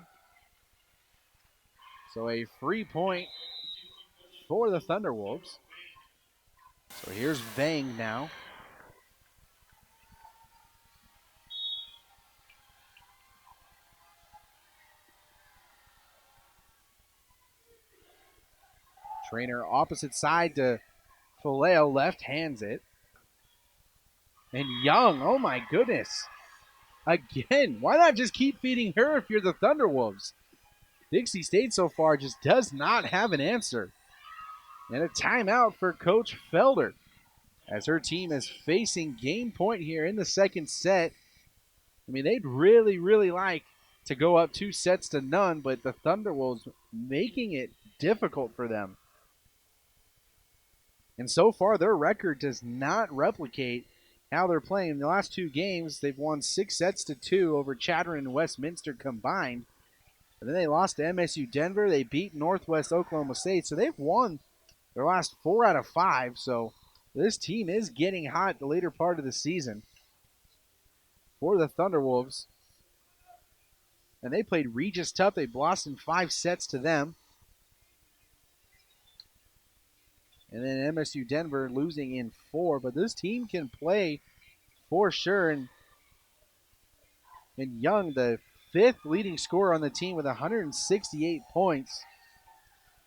So a free point for the Thunderwolves. So here's Vang now. Trainer opposite side to Faleo, left hands it. And Young, oh my goodness. Again, why not just keep feeding her if you're the Thunderwolves? Dixie State so far just does not have an answer. And a timeout for Coach Felder as her team is facing game point here in the second set. I mean, they'd really, really like to go up 2-0, but the Thunderwolves making it difficult for them. And so far, their record does not replicate how they're playing. In the last two games, they've won 6-2 over Chatham and Westminster combined. And then they lost to MSU Denver. They beat Northwest Oklahoma State. So they've won their last 4 out of 5. So this team is getting hot the later part of the season for the Thunderwolves. And they played Regis tough. They lost in 5 sets to them. And then MSU Denver losing in 4. But this team can play for sure. And Young, the 5th leading scorer on the team with 168 points.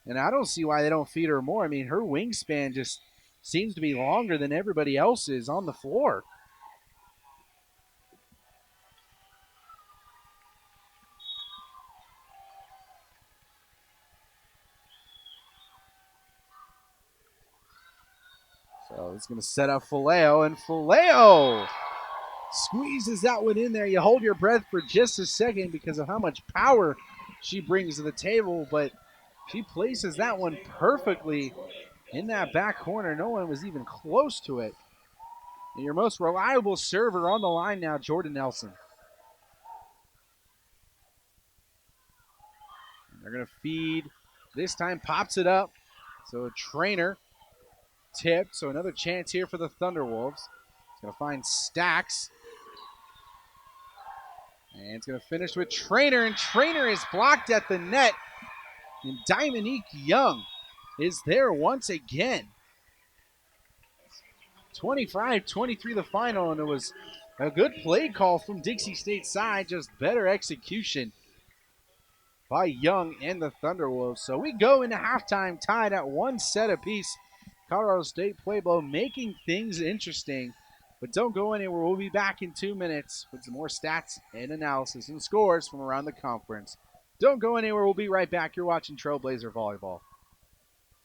And I don't see why they don't feed her more. I mean, her wingspan just seems to be longer than everybody else's on the floor. So it's going to set up Faleo, and Faleo squeezes that one in there. You hold your breath for just a second because of how much power she brings to the table, but she places that one perfectly in that back corner. No one was even close to it. And your most reliable server on the line now, Jordan Nelson. And they're going to feed. This time pops it up. So a Trainer tipped. So another chance here for the Thunderwolves. It's going to find Stacks. And it's going to finish with Trainer. And Trainer is blocked at the net. And Dominique Young is there once again. 25-23 the final, and it was a good play call from Dixie State side, just better execution by Young and the Thunderwolves. So we go into halftime tied at 1 set apiece. Colorado State Pueblo making things interesting, but don't go anywhere. We'll be back in 2 minutes with some more stats and analysis and scores from around the conference. Don't go anywhere. We'll be right back. You're watching Trailblazer Volleyball.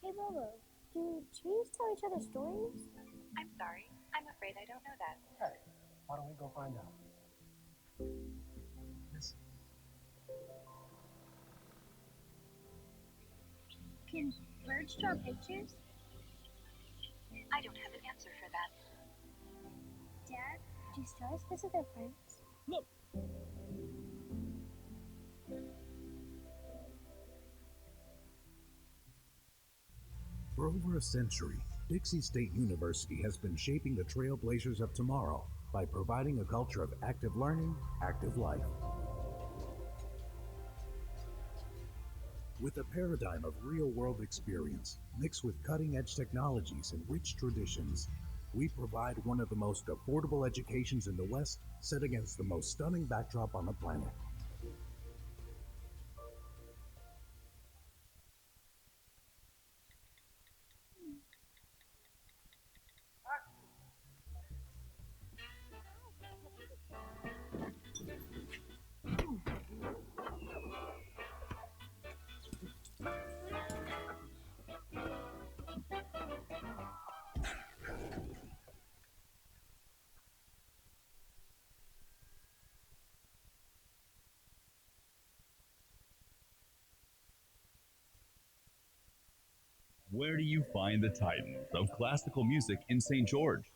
Hey, Lola, do trees tell each other stories? I'm sorry. I'm afraid I don't know that. Hey, why don't we go find out? Listen. Can birds draw pictures? I don't have an answer for that. Dad, do stars visit their friends? Look. For over a century, Dixie State University has been shaping the trailblazers of tomorrow by providing a culture of active learning, active life. With a paradigm of real-world experience, mixed with cutting-edge technologies and rich traditions, we provide one of the most affordable educations in the West, set against the most stunning backdrop on the planet. Where do you find the titans of classical music in St. George?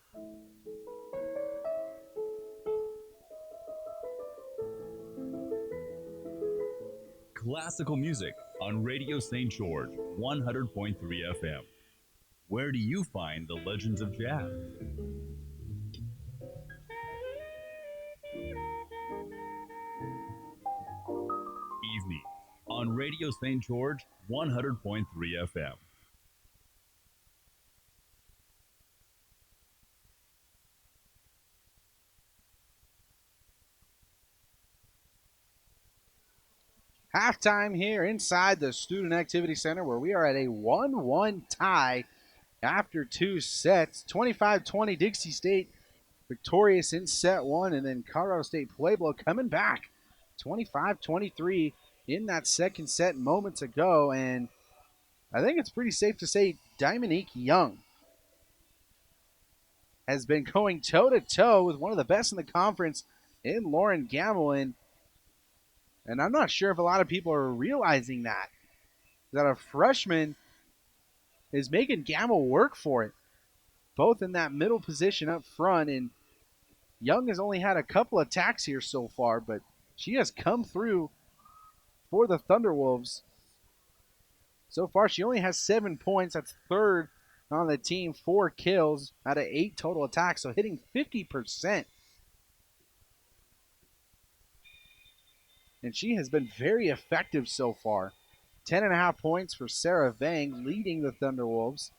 Classical music on Radio St. George, 100.3 FM. Where do you find the legends of jazz? Evening on Radio St. George, 100.3 FM. Halftime here inside the Student Activity Center, where we are at a 1-1 tie after 2 sets. 25-20 Dixie State victorious in set 1, and then Colorado State Pueblo coming back 25-23 in that second set moments ago. And I think it's pretty safe to say Dominique Young has been going toe-to-toe with one of the best in the conference in Lauren Gamble. And I'm not sure if a lot of people are realizing that a freshman is making Gamble work for it, both in that middle position up front. And Young has only had a couple attacks here so far, but she has come through for the Thunderwolves. So far, she only has 7 points. That's third on the team, 4 kills out of 8 total attacks, so hitting 50%. And she has been very effective so far. 10.5 points for Sarah Vang, leading the Thunderwolves.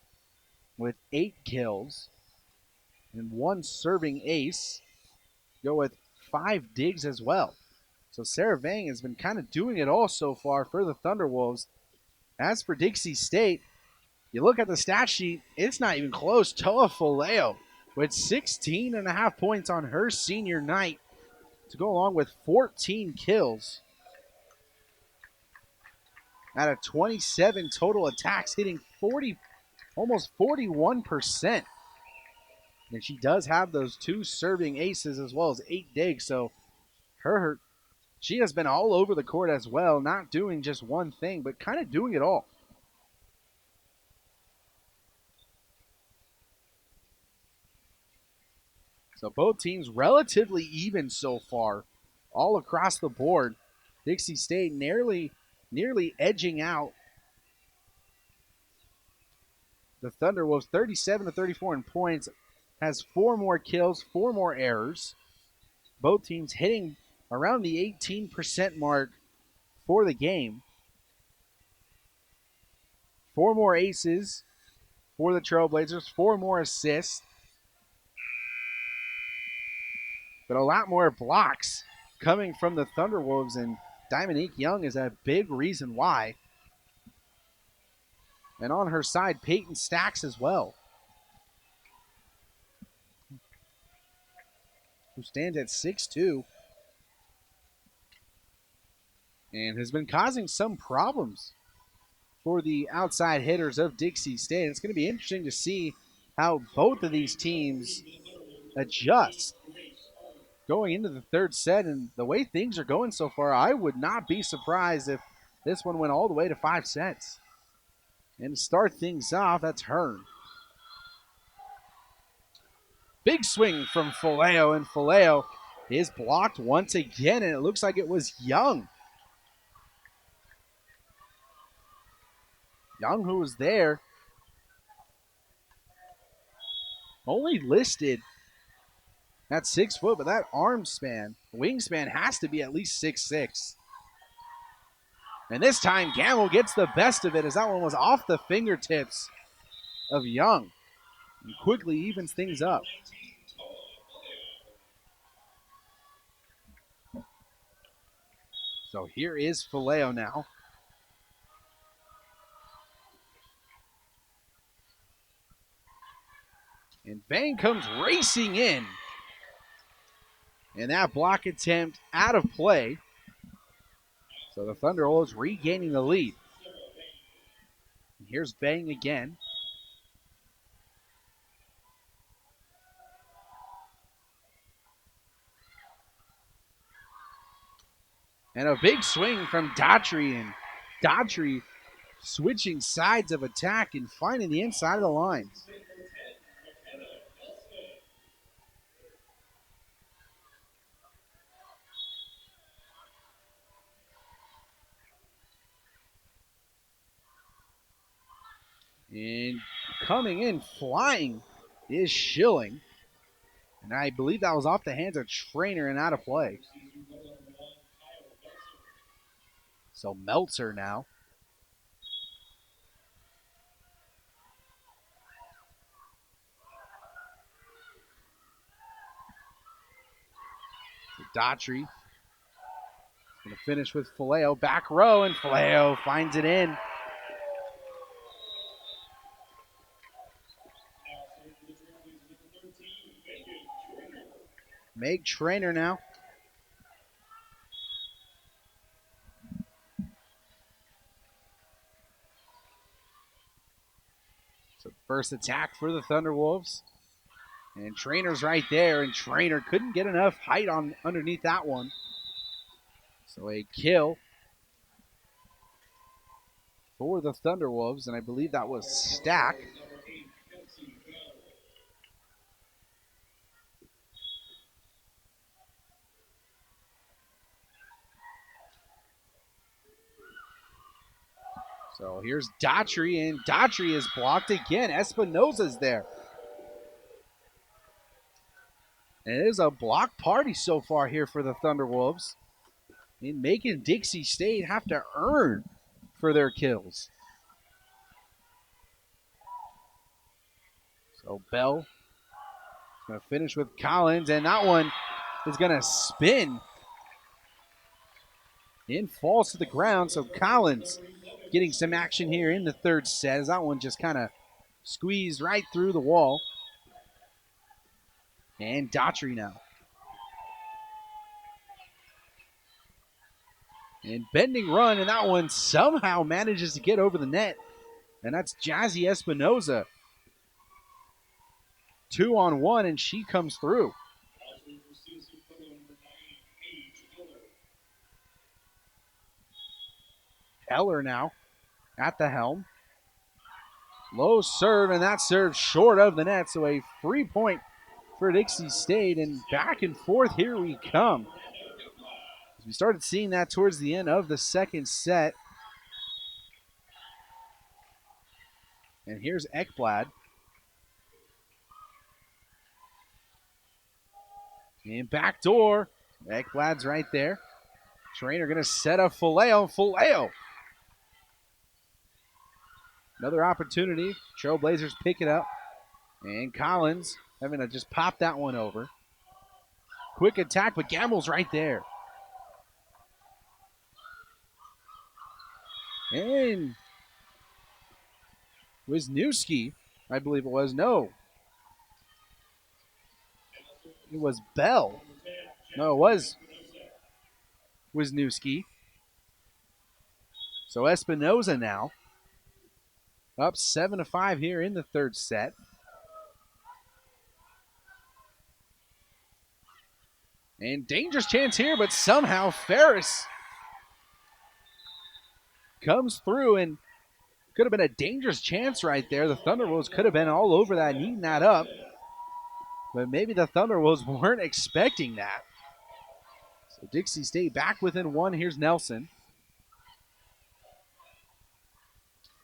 with 8 kills and 1 serving ace. Go with 5 digs as well. So Sarah Vang has been kind of doing it all so far for the Thunderwolves. As for Dixie State, you look at the stat sheet, it's not even close. Toa Foleo with 16.5 points on her senior night to go along with 14 kills out of 27 total attacks, hitting almost 41%. And she does have those 2 serving aces as well as 8 digs. So she has been all over the court as well, not doing just one thing, but kind of doing it all. So both teams relatively even so far, all across the board. Dixie State nearly edging out the Thunderwolves 37-34 in points, has 4 more kills, 4 more errors. Both teams hitting around the 18% mark for the game. 4 more aces for the Trailblazers, 4 more assists, but a lot more blocks coming from the Thunderwolves, and Dominique Young is a big reason why. And on her side, Peyton Stacks as well, who stands at 6'2", and has been causing some problems for the outside hitters of Dixie State. It's going to be interesting to see how both of these teams adjust going into the third set. And the way things are going so far, I would not be surprised if this one went all the way to 5 sets. And to start things off, that's Hearn. Big swing from Foleo, and Foleo is blocked once again, and it looks like it was Young. Young, who was there, only listed at 6 foot, but that wingspan has to be at least 6'6". And this time, Gamble gets the best of it, as that one was off the fingertips of Young and quickly evens things up. So here is Foleo now. And Vang comes racing in. And that block attempt out of play. So the Thunderwolves regaining the lead. And here's Vang again. And a big swing from Daughtry, and Daughtry switching sides of attack and finding the inside of the line. And coming in flying is Schilling. And I believe that was off the hands of Trainer and out of play. So Meltzer now. So Daughtry going to finish with Foleo. Back row, and Foleo finds it in. Meg Trainer now. So first attack for the Thunderwolves. And Trainer's right there, and Trainer couldn't get enough height on underneath that one. So a kill for the Thunderwolves, and I believe that was Stack. So here's Daughtry, and Daughtry is blocked again. Espinosa's there. And it is a block party so far here for the Thunderwolves, in making Dixie State have to earn for their kills. So Bell is going to finish with Collins, and that one is going to spin and falls to the ground. So Collins getting some action here in the third set as that one just kind of squeezed right through the wall. And Daughtry now. And bending run, and that one somehow manages to get over the net. And that's Jazzy Espinoza. 2-on-1, and she comes through. Heller now at the helm. Low serve, and that serve short of the net. So a free point for Dixie State, and back and forth here we come. We started seeing that towards the end of the second set. And here's Ekblad. And backdoor. Ekblad's right there. Trainer going to set up Faleo. Faleo. Another opportunity. Trailblazers pick it up. And Collins having to just pop that one over. Quick attack, but Gamble's right there. And Wisniewski, I believe it was. No. It was Bell. No, it was Wisniewski. So Espinoza now. Up 7-5 here in the third set. And dangerous chance here, but somehow Ferris comes through, and could have been a dangerous chance right there. The Thunderwolves could have been all over that, eating that up. But maybe the Thunderwolves weren't expecting that. So Dixie State back within one. Here's Nelson.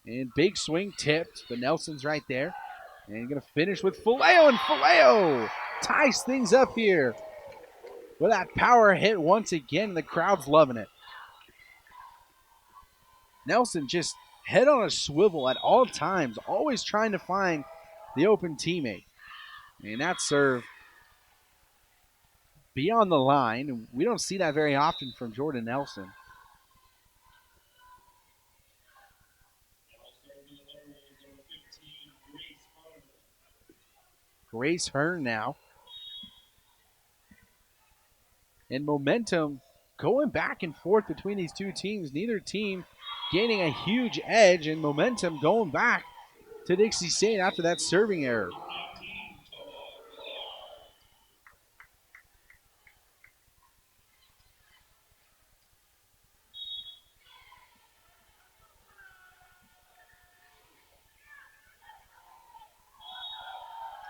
And big swing tipped, but Nelson's right there. And going to finish with Faleo, and Faleo ties things up here with that power hit once again. The crowd's loving it. Nelson just head on a swivel at all times, always trying to find the open teammate. And that serve beyond the line. We don't see that very often from Jordan Nelson. Grace Hearn now. And momentum going back and forth between these two teams. Neither team gaining a huge edge, and momentum going back to Dixie State after that serving error.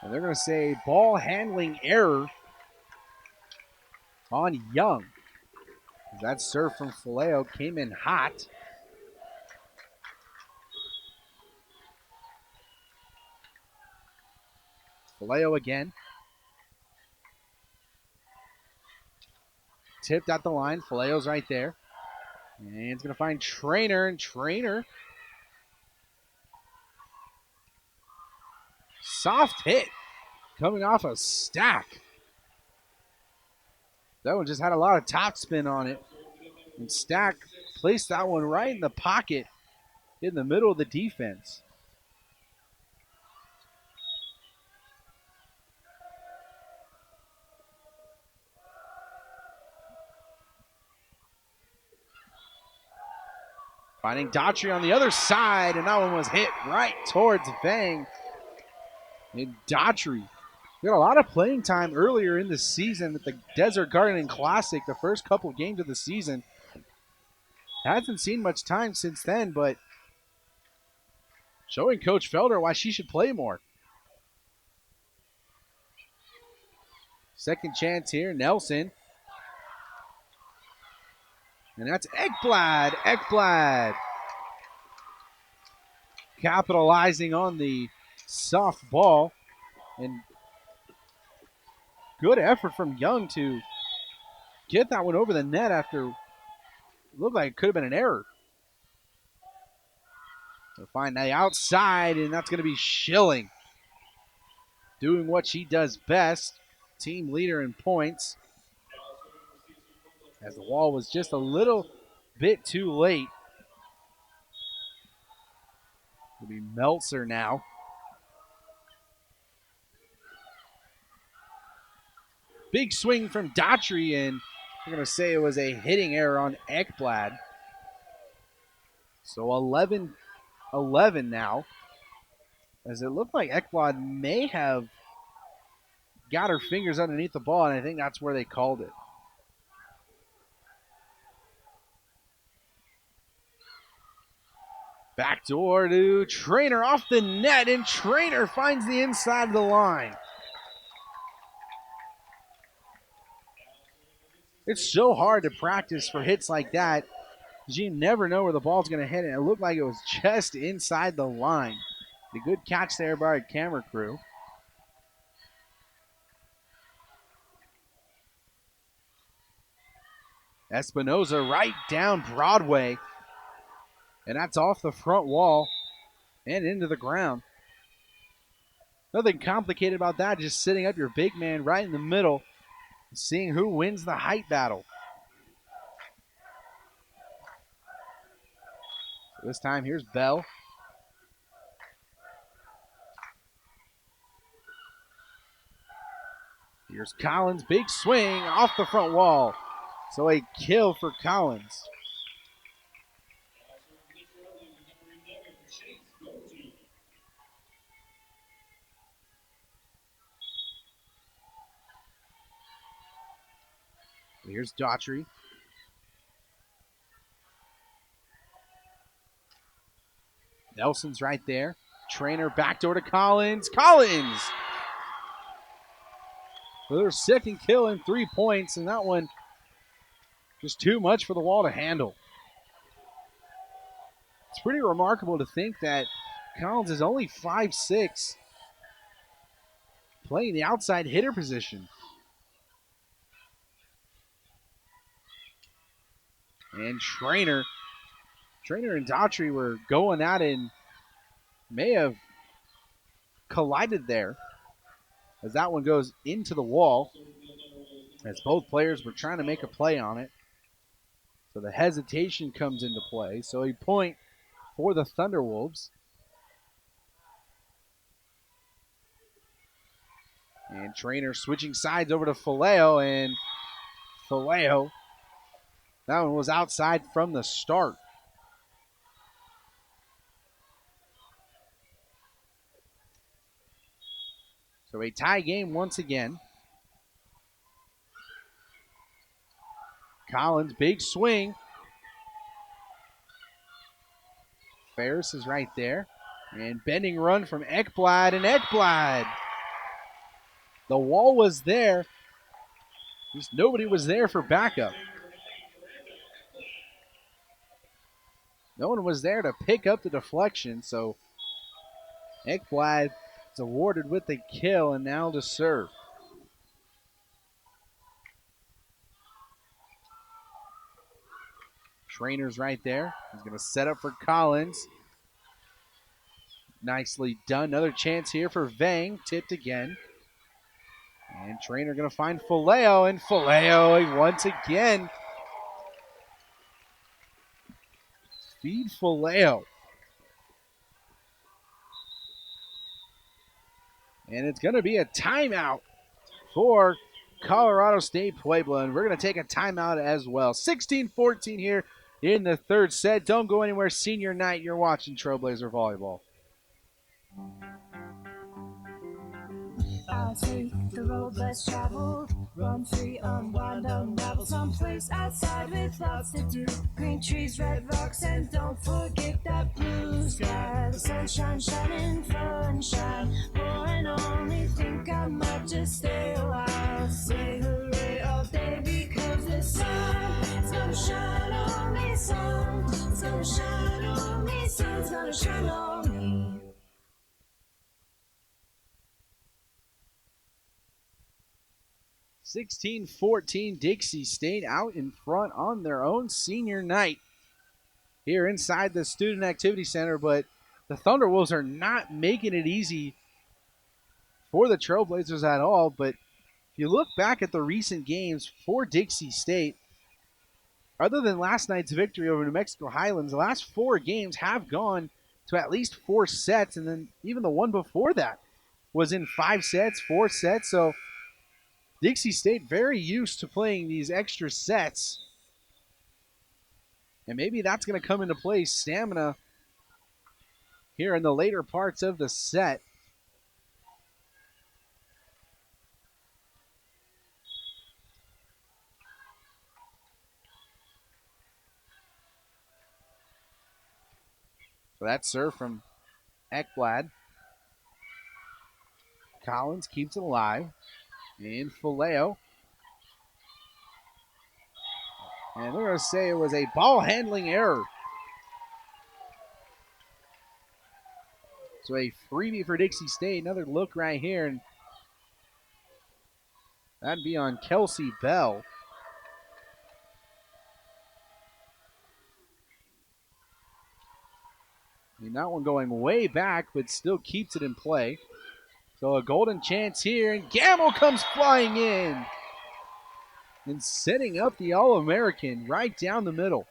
And they're going to say ball handling error on Young. That serve from Faleo came in hot. Faleo again. Tipped at the line. Faleo's right there. And it's going to find Trainer, and Trainer. Soft hit coming off a stack. That one just had a lot of top spin on it. And Stack placed that one right in the pocket in the middle of the defense. Finding Daughtry on the other side, and that one was hit right towards Vang. And Daughtry got a lot of playing time earlier in the season at the Desert Garden Classic, the first couple of games of the season. Hasn't seen much time since then, but showing Coach Felder why she should play more. Second chance here, Nelson. And that's Ekblad. Ekblad capitalizing on the soft ball. And good effort from Young to get that one over the net after it looked like it could have been an error. So find the outside, and that's going to be Schilling. doing what she does best, team leader in points. As the wall was just a little bit too late. It'll be Meltzer now. Big swing from Daughtry, and we're going to say it was a hitting error on Ekblad. So 11-11 now. As it looked like Ekblad may have got her fingers underneath the ball, and I think that's where they called it. Backdoor to Trainer off the net, and Trainer finds the inside of the line. It's so hard to practice for hits like that because you never know where the ball's going to hit, and it looked like it was just inside the line. A good catch there by our camera crew. Espinoza right down Broadway, and that's off the front wall and into the ground. Nothing complicated about that, just sitting up your big man right in the middle, seeing who wins the height battle. So this time, here's Bell. Here's Collins, big swing off the front wall. So a kill for Collins. Here's Daughtry. Nelson's right there. Trainer backdoor to Collins. Collins! Their second kill in 3 points, and that one just too much for the wall to handle. It's pretty remarkable to think that Collins is only 5'6", playing the outside hitter position. And Trainer and Daughtry were going at it and may have collided there as that one goes into the wall as both players were trying to make a play on it. So the hesitation comes into play. So a point for the Thunderwolves. And Trainer switching sides over to Faleo, and Faleo, that one was outside from the start. So a tie game once again. Collins, big swing. Ferris is right there. And bending run from Ekblad, and Ekblad. The wall was there. Just nobody was there for backup. No one was there to pick up the deflection, so Ekblad is awarded with the kill and now to serve. Trainer's right there. He's going to set up for Collins. Nicely done. Another chance here for Vang. Tipped again. And Trainer going to find Faleo, and Faleo once again. Feed Faleo. And it's going to be a timeout for Colorado State Pueblo, and we're going to take a timeout as well. 16-14 here in the third set. Don't go anywhere. Senior night, you're watching Trailblazer Volleyball. I'll take the road less traveled, run free, unwind, unravel someplace outside with lots to do. Green trees, red rocks, and don't forget that blue sky. The sunshine shining, sunshine pouring on me. Think I might just stay a while. Say hooray all day because the sun's gonna shine on me. Sun's gonna shine on me. Sun's gonna shine on me. (16-14) Dixie State out in front on their own senior night here inside the Student Activity Center, but the Thunderwolves are not making it easy for the Trailblazers at all, but if you look back at the recent games for Dixie State, other than last night's victory over New Mexico Highlands, the last 4 games have gone to at least 4 sets, and then even the one before that was in 5 sets, 4 sets. So Dixie State very used to playing these extra sets, and maybe that's going to come into play. Stamina here in the later parts of the set. So that serve from Ekblad. Collins keeps it alive. And Faleo. And they're going to say it was a ball handling error. So a freebie for Dixie State. Another look right here. And that'd be on Kelsey Bell. I mean, that one going way back, but still keeps it in play. So a golden chance here, and Gamble comes flying in and setting up the All-American right down the middle.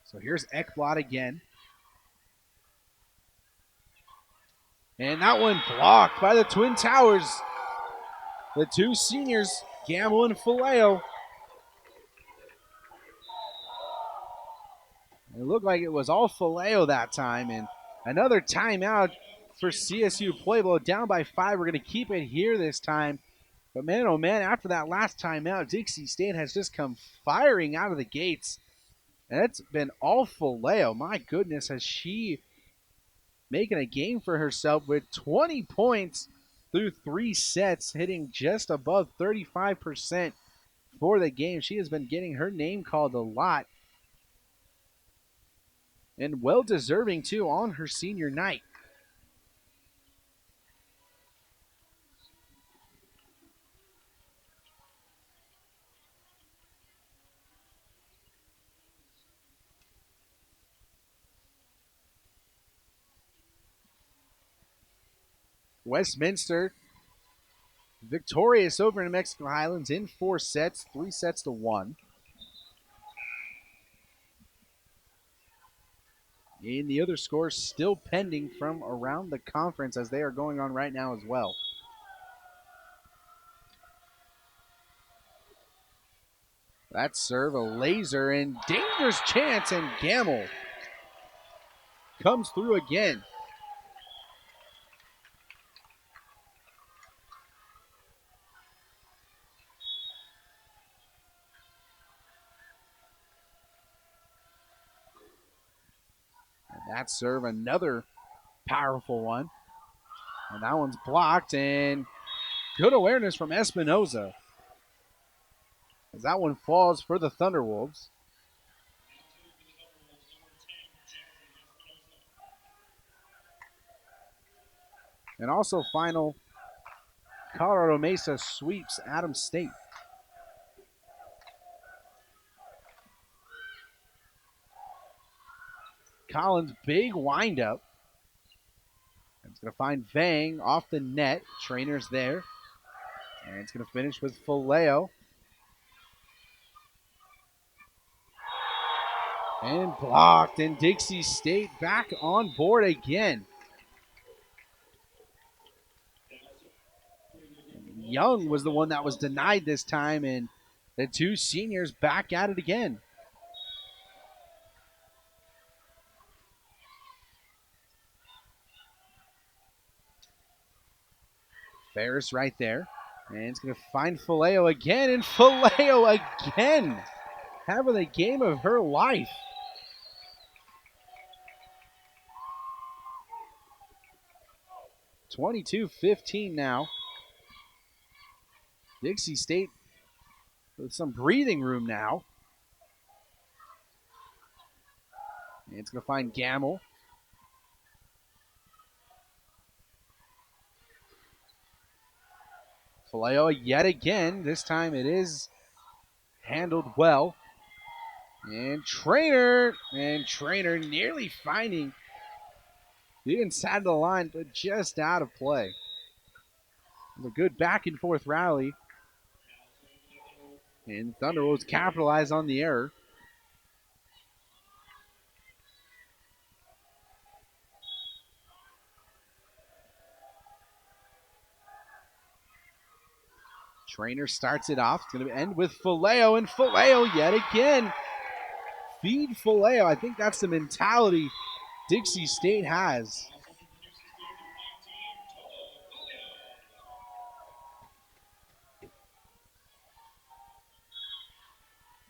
So here's Ekblad again. And that one blocked by the Twin Towers. The 2 seniors, Gamble and Faleo. It looked like it was all Faleo that time, and another timeout for CSU-Pueblo, down by 5. We're going to keep it here this time. But man, oh man, after that last timeout, Dixie State has just come firing out of the gates. And it's been all Faleo. My goodness, has she making a game for herself with 20 points through 3 sets, hitting just above 35% for the game. She has been getting her name called a lot. And well-deserving, too, on her senior night. Westminster victorious over New Mexico Highlands in 4 sets, 3 sets to 1. And the other scores still pending from around the conference as they are going on right now as well. That serve, a laser, and dangerous chance, and Gamble comes through again. And that serve, another powerful one. And that one's blocked, and good awareness from Espinoza as that one falls for the Thunderwolves. And also final, Colorado Mesa sweeps Adams State. Collins, big windup. It's going to find Vang off the net. Trainer's there. And it's going to finish with Faleo. And blocked. And Dixie State back on board again. Young was the one that was denied this time. And the 2 seniors back at it again. Ferris right there. And it's going to find Faleo again. And Faleo again having the game of her life. (22-15) now. Dixie State with some breathing room now. And it's going to find Gamble. Faleo yet again. This time it is handled well. And Trainer nearly finding the inside of the line, but just out of play. It was a good back and forth rally. And Thunderwolves capitalize on the error. Trainer starts it off. It's going to end with Faleo, and Faleo yet again. Feed Faleo. I think that's the mentality Dixie State has.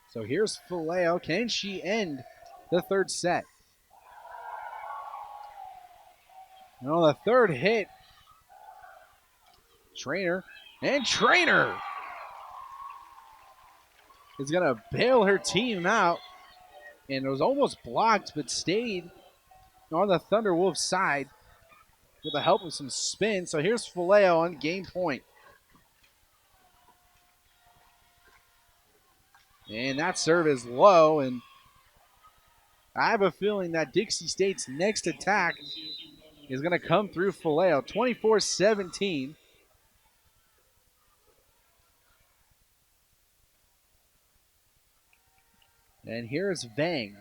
So here's Faleo. Can she end the third set? And on the third hit, Trainer is going to bail her team out. And it was almost blocked, but stayed on the Thunderwolves side with the help of some spin. So here's Faleo on game point. And that serve is low, and I have a feeling that Dixie State's next attack is going to come through Faleo. 24-17. And here's Vang.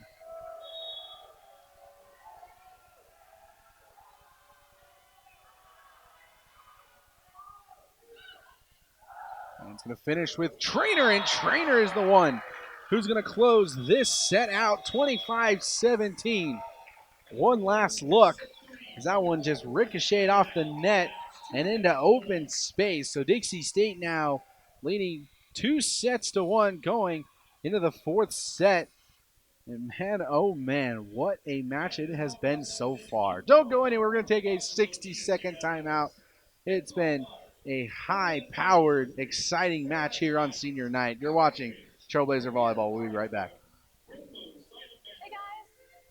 And it's going to finish with Trainer, and Trainer is the one who's going to close this set out 25-17. One last look as that one just ricocheted off the net and into open space. So Dixie State now leading 2-1 going into the fourth set. And man, oh man, what a match it has been so far. Don't go anywhere. We're going to take a 60-second timeout. It's been a high-powered, exciting match here on senior night. You're watching Trailblazer Volleyball. We'll be right back. Hey guys,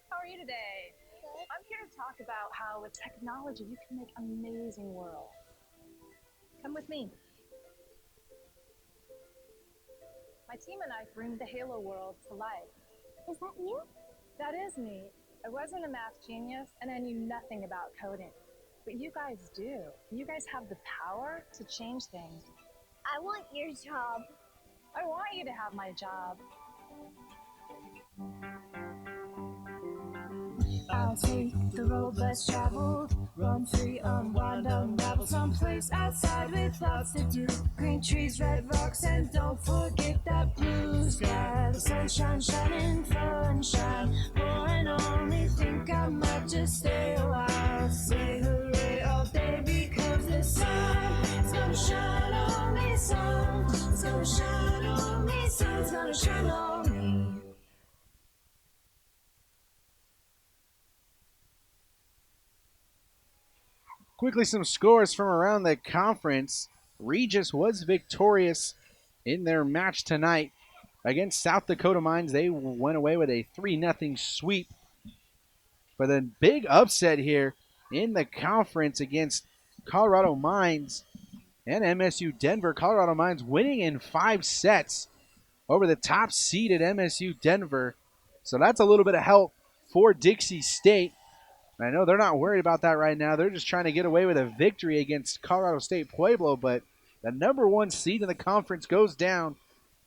how are you today? I'm here to talk about how with technology you can make amazing worlds. Come with me. My team and I bring the Halo world to life. Is that you? That is me. I wasn't a math genius and I knew nothing about coding. But you guys do. You guys have the power to change things. I want your job. I want you to have my job. I'll take the road less traveled, run free, unwind, unravel someplace outside with lots to do. Green trees, red rocks, and don't forget that blue sky. The sunshine shining, sunshine, pouring on me. Think I might just stay a while. Say hooray all day because the sun's gonna shine on me. Sun's gonna shine on me. Sun's gonna shine on me. Quickly, some scores from around the conference. Regis was victorious in their match tonight against South Dakota Mines. They went away with a 3-0 sweep. But a big upset here in the conference against Colorado Mines and MSU Denver. Colorado Mines winning in 5 sets over the top seeded MSU Denver. So that's a little bit of help for Dixie State. I know they're not worried about that right now. They're just trying to get away with a victory against Colorado State Pueblo, but the number 1 seed in the conference goes down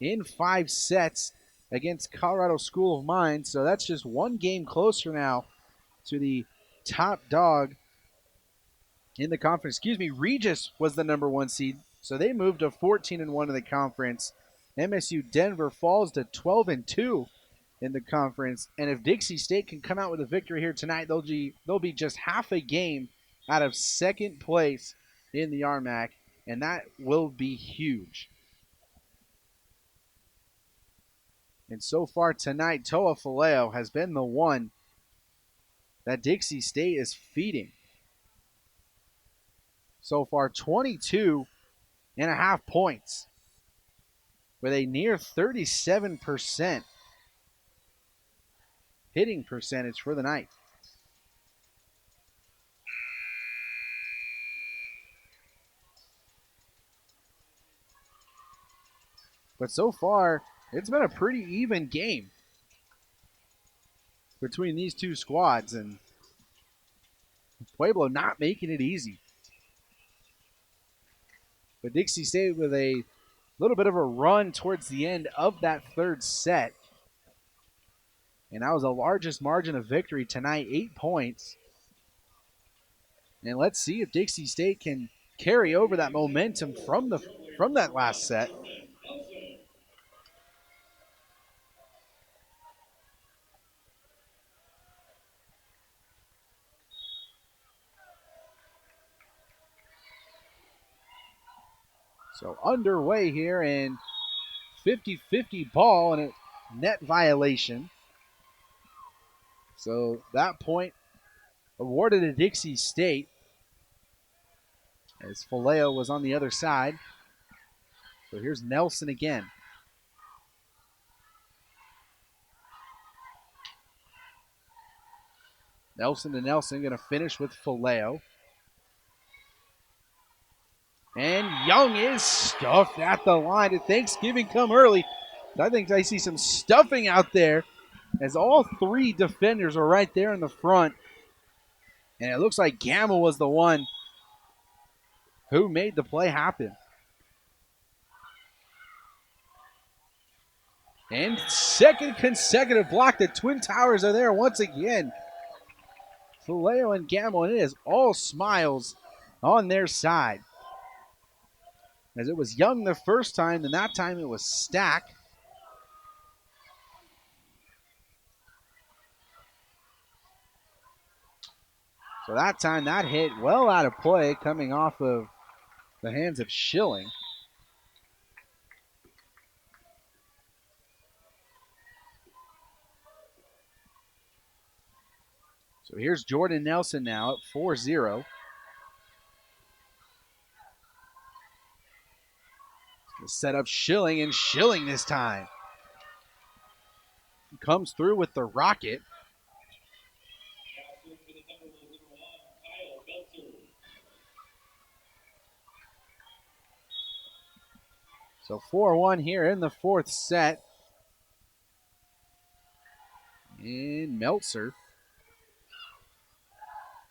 in 5 sets against Colorado School of Mines. So that's just 1 game closer now to the top dog in the conference. Excuse me, Regis was the number 1 seed, so they moved to 14-1 in the conference. MSU Denver falls to 12-2. In the conference, and if Dixie State can come out with a victory here tonight, they'll be just half a game out of second place in the RMAC, and that will be huge. And so far tonight, Toa Faleo has been the one that Dixie State is feeding. So far, 22.5 points with a near 37% hitting percentage for the night. But so far, it's been a pretty even game. between these two squads, and Pueblo not making it easy. But Dixie State with a little bit of a run towards the end of that third set. And that was the largest margin of victory tonight, 8 points. And let's see if Dixie State can carry over that momentum from that last set. So underway here, and 50-50 ball and a net violation. So that point awarded to Dixie State as Faleo was on the other side. So here's Nelson again. Nelson to Nelson, going to finish with Faleo. And Young is stuffed at the line. Did Thanksgiving come early? I think I see some stuffing out there as all three defenders are right there in the front. And it looks like Gamble was the one who made the play happen. And second consecutive block. The Twin Towers are there once again. Faleo and Gamble, and it is all smiles on their side. As it was Young the first time, and that time it was Stack. So that time that hit well out of play, coming off of the hands of Schilling. So here's Jordan Nelson now at 4-0. Set up Schilling, and Schilling this time comes through with the rocket. So 4-1 here in the fourth set. And Meltzer.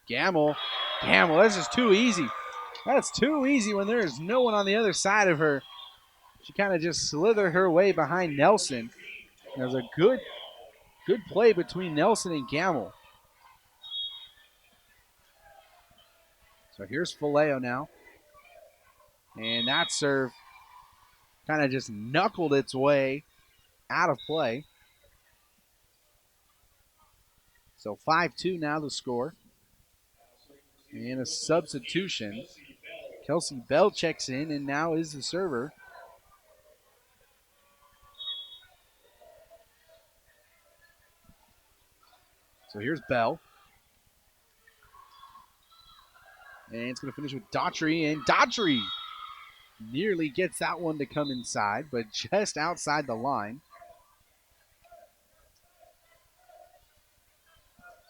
Gamble, this is too easy. That's too easy when there is no one on the other side of her. She kind of just slithered her way behind Nelson. There's a good play between Nelson and Gamble. So here's Faleo now. And that serve kind of just knuckled its way out of play. So 5-2 now the score. And a substitution. Kelsey Bell checks in and now is the server. So here's Bell. And it's going to finish with Daughtry, and Daughtry nearly gets that one to come inside, but just outside the line.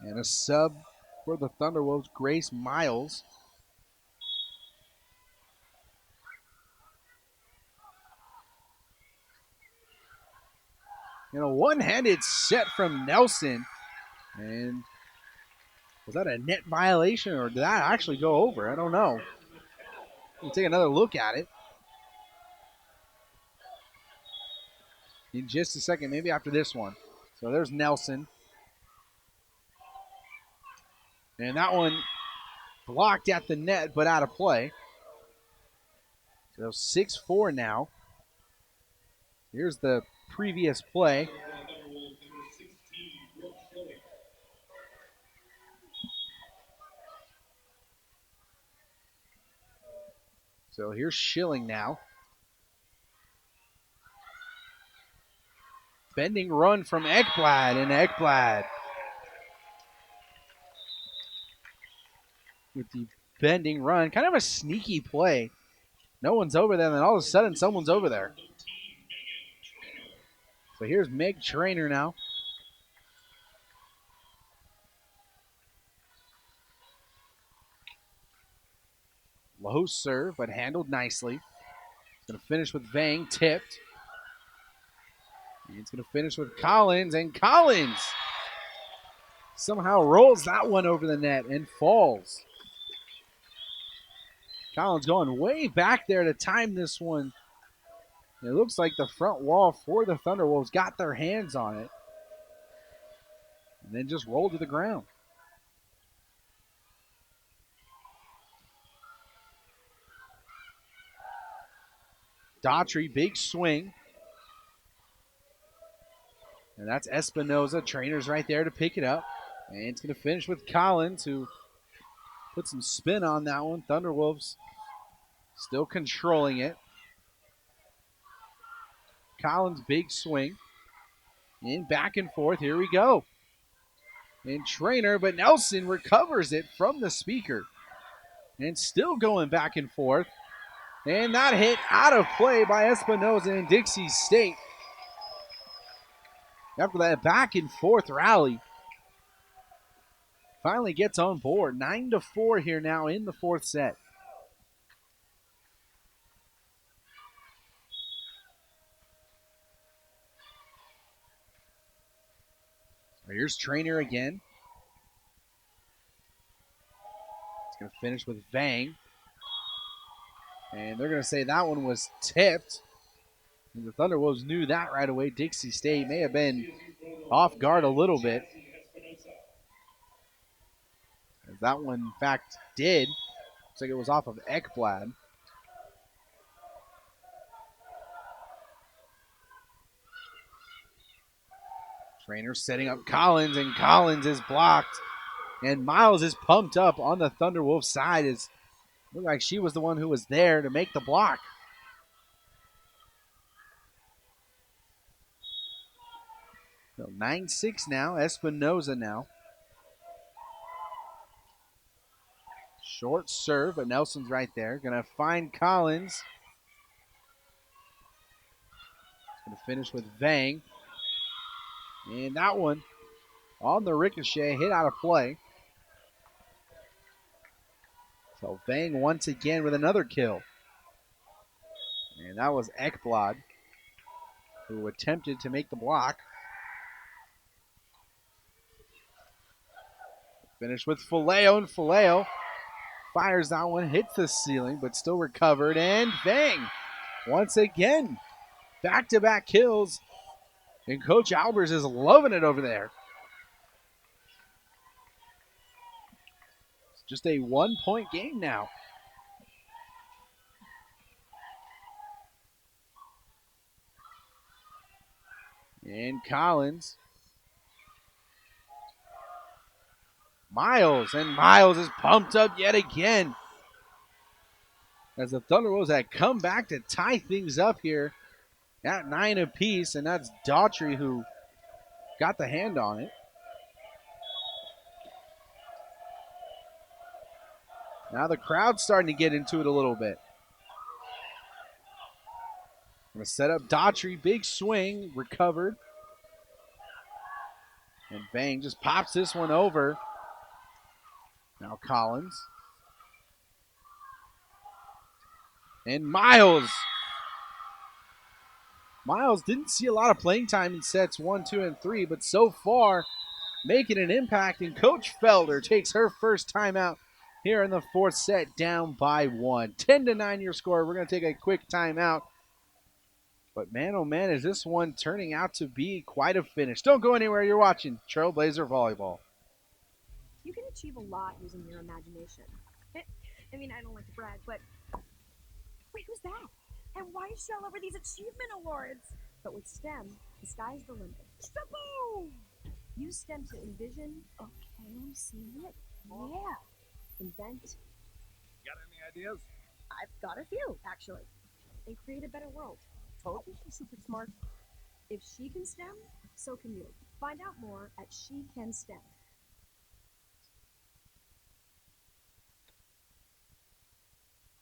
And a sub for the Thunderwolves, Grace Miles. And a one-handed set from Nelson. And was that a net violation, or did that actually go over? I don't know. We'll take another look at it in just a second, maybe after this one. So there's Nelson. And that one blocked at the net, but out of play. So 6-4 now. Here's the previous play. So here's Schilling now. Bending run from Ekblad, and Ekblad with the bending run. Kind of a sneaky play. No one's over there, and then all of a sudden someone's over there. So here's Meg Trainer now. Low serve, but handled nicely. It's going to finish with Vang, tipped. And it's going to finish with Collins, and Collins somehow rolls that one over the net and falls. Collins going way back there to time this one. It looks like the front wall for the Thunderwolves got their hands on it and then just rolled to the ground. Daughtry, big swing. And that's Espinoza. Trainer's right there to pick it up. And it's going to finish with Collins, who put some spin on that one. Thunderwolves still controlling it. Collins, big swing. And back and forth. Here we go. And Trainer, but Nelson recovers it from the speaker. And still going back and forth. And that hit out of play by Espinoza and Dixie State. After that back and forth rally, finally gets on board. 9-4 here now in the fourth set. Here's Trainer again. It's going to finish with Vang. And they're going to say that one was tipped. And the Thunderwolves knew that right away. Dixie State may have been off guard a little bit. As that one, in fact, did. Looks like it was off of Ekblad. Trainer setting up Collins, and Collins is blocked. And Miles is pumped up on the Thunderwolves side. It looked like she was the one who was there to make the block. So 9-6 now. Espinoza now. Short serve, but Nelson's right there. Going to find Collins. Going to finish with Vang. And that one on the ricochet, hit out of play. So Vang once again with another kill. And that was Ekblad, who attempted to make the block. Finish with Faleo, and Faleo fires that one, hits the ceiling, but still recovered. And Vang, once again, back-to-back kills. And Coach Albers is loving it over there. It's just a 1-point game now. And Collins. Miles is pumped up yet again. As the Thunderwolves had come back to tie things up here at 9 apiece, and that's Daughtry who got the hand on it. Now the crowd's starting to get into it a little bit. Going to set up Daughtry, big swing, recovered. And Vang just pops this one over. Now Collins. And Miles. Miles didn't see a lot of playing time in sets 1, 2, and 3, but so far making an impact. And Coach Felder takes her first timeout here in the fourth set, down by 1. 10-9 your score. We're going to take a quick timeout. But man, oh man, is this one turning out to be quite a finish. Don't go anywhere. You're watching Trailblazer Volleyball. You can achieve a lot using your imagination. I mean, I don't like to brag, but wait, who's that? And why is she all over these achievement awards? But with STEM, the sky's the limit. Stop-o! Use STEM to envision. Okay, I'm seeing it. Yeah. Invent. Got any ideas? I've got a few, actually. And create a better world. Told you she's super smart. If she can STEM, so can you. Find out more at She Can STEM.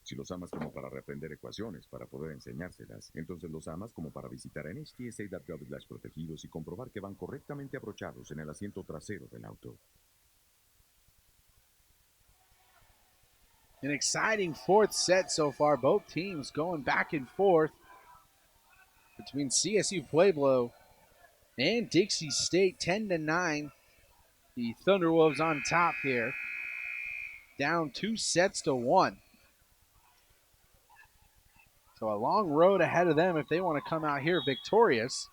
Si los amas como para reaprender ecuaciones, para poder enseñárselas, entonces los amas como para visitar en htsa.gov/protegidos y comprobar que van correctamente abrochados en el asiento trasero del auto. An exciting fourth set so far. Both teams going back and forth between CSU-Pueblo and Dixie State, 10-9. The Thunderwolves on top here. Down 2-1. So a long road ahead of them if they want to come out here victorious.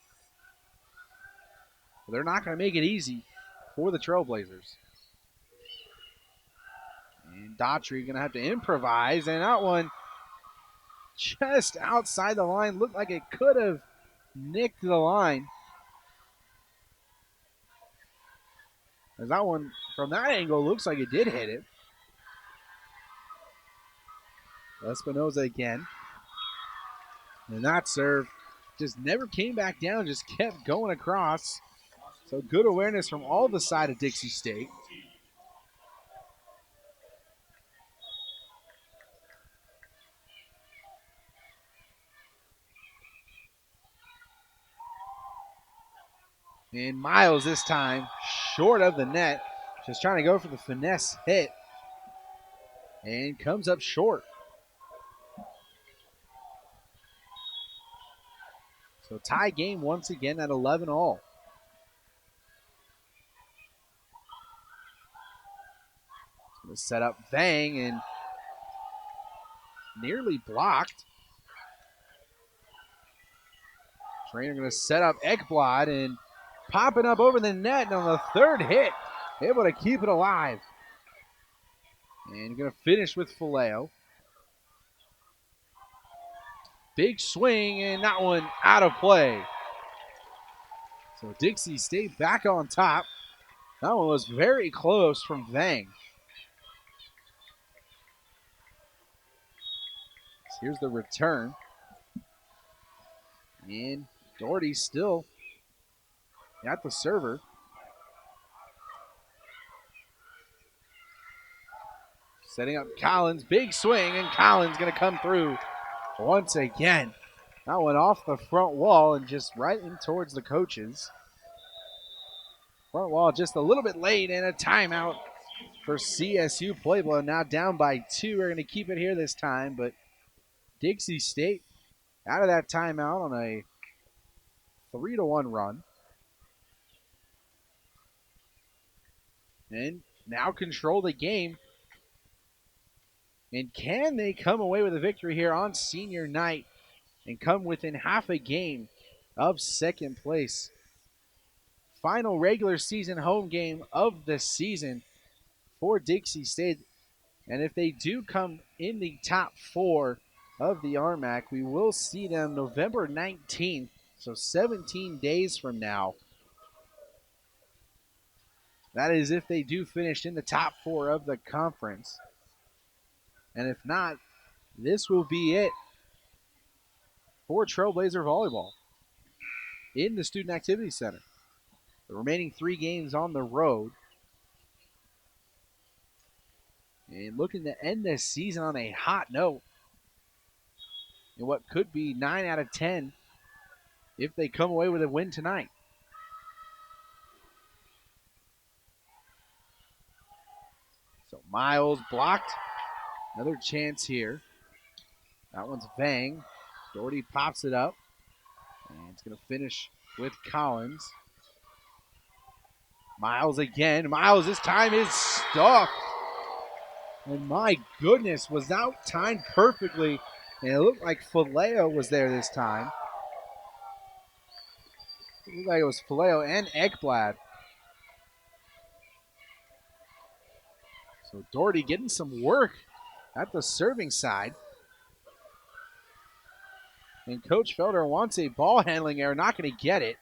But they're not going to make it easy for the Trailblazers. And Daughtry going to have to improvise, and that one just outside the line. Looked like it could have nicked the line. As that one, from that angle, looks like it did hit it. Espinoza again. And that serve just never came back down, just kept going across. So good awareness from all the side of Dixie State. And Miles this time, short of the net. Just trying to go for the finesse hit. And comes up short. So tie game once again at 11-all. Going to set up Vang and nearly blocked. Trainer going to set up Ekblad and popping up over the net, and on the third hit, able to keep it alive. And going to finish with Faleo. Big swing, and that one out of play. So Dixie State back on top. That one was very close from Vang. So here's the return. And Doherty still got the server. Setting up Collins, big swing, and Collins going to come through once again. That went off the front wall and just right in towards the coaches. Front wall just a little bit late, and a timeout for CSU-Pueblo. Now down by 2. We're going to keep it here this time, but Dixie State out of that timeout on a 3-1 run. And now control the game. And can they come away with a victory here on senior night and come within half a game of second place? Final regular season home game of the season for Dixie State. And if they do come in the top 4 of the RMAC, we will see them November 19th, so 17 days from now. That is if they do finish in the top 4 of the conference. And if not, this will be it for Trailblazer Volleyball in the Student Activity Center. The remaining 3 games on the road. And looking to end this season on a hot note in what could be 9 out of 10 if they come away with a win tonight. So Miles blocked. Another chance here. That one's Vang. Doherty pops it up. And it's going to finish with Collins. Miles again. Miles this time is stuck. And my goodness, was that timed perfectly. And it looked like Faleo was there this time. It looked like it was Faleo and Ekblad. So Doherty getting some work at the serving side. And Coach Felder wants a ball handling error, not going to get it.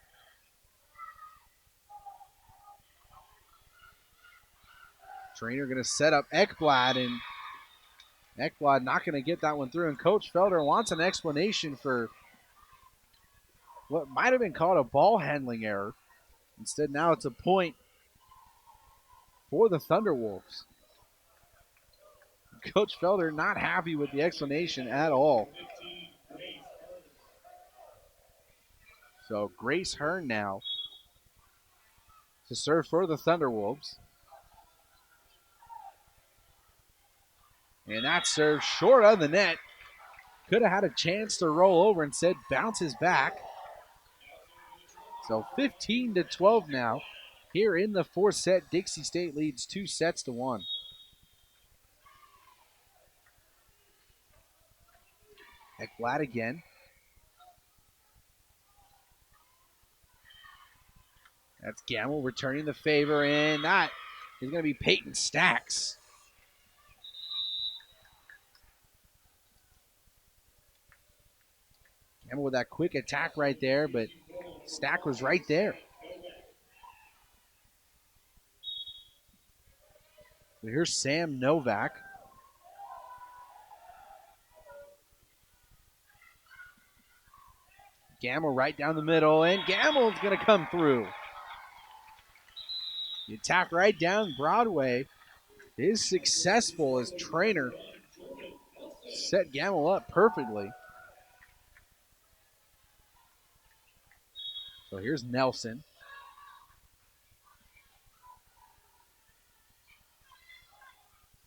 Trainer going to set up Ekblad, and Ekblad not going to get that one through. And Coach Felder wants an explanation for what might have been called a ball handling error. Instead, now it's a point for the Thunderwolves. Coach Felder not happy with the explanation at all. So Grace Hearn now to serve for the Thunderwolves. And that serve short of the net. Could have had a chance to roll over, instead bounces back. So 15-12 now Here in the fourth set, Dixie State leads 2-1. Ekblad again. That's Gamble returning the favor, and that is going to be Peyton Stacks. Gamble with that quick attack right there, but Stack was right there. So here's Sam Novak. Gamble right down the middle, and Gamble's going to come through. The attack right down Broadway is successful as Trainer set Gamble up perfectly. So here's Nelson.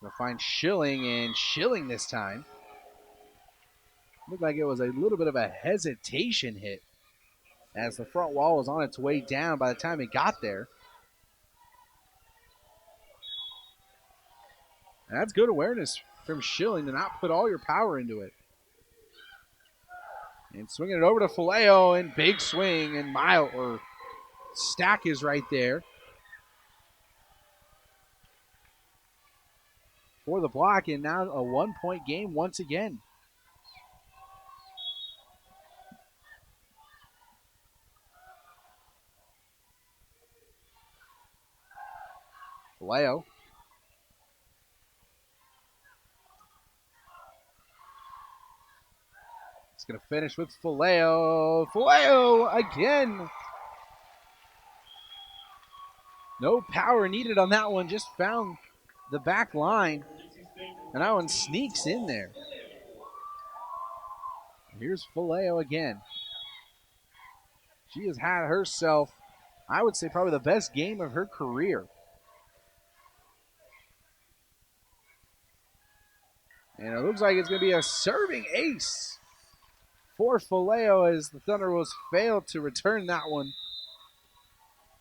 Gonna find Schilling, and Schilling this time. Looked like it was a little bit of a hesitation hit as the front wall was on its way down by the time it got there. And that's good awareness from Schilling to not put all your power into it. And swinging it over to Faleo, and big swing, and Stack is right there for the block, and now a 1-point game once again. Faleo. It's going to finish with Faleo. Faleo again. No power needed on that one. Just found the back line. And that one sneaks in there. Here's Faleo again. She has had herself, I would say, probably the best game of her career. And it looks like it's going to be a serving ace for Faleo as the Thunder Wolves failed to return that one.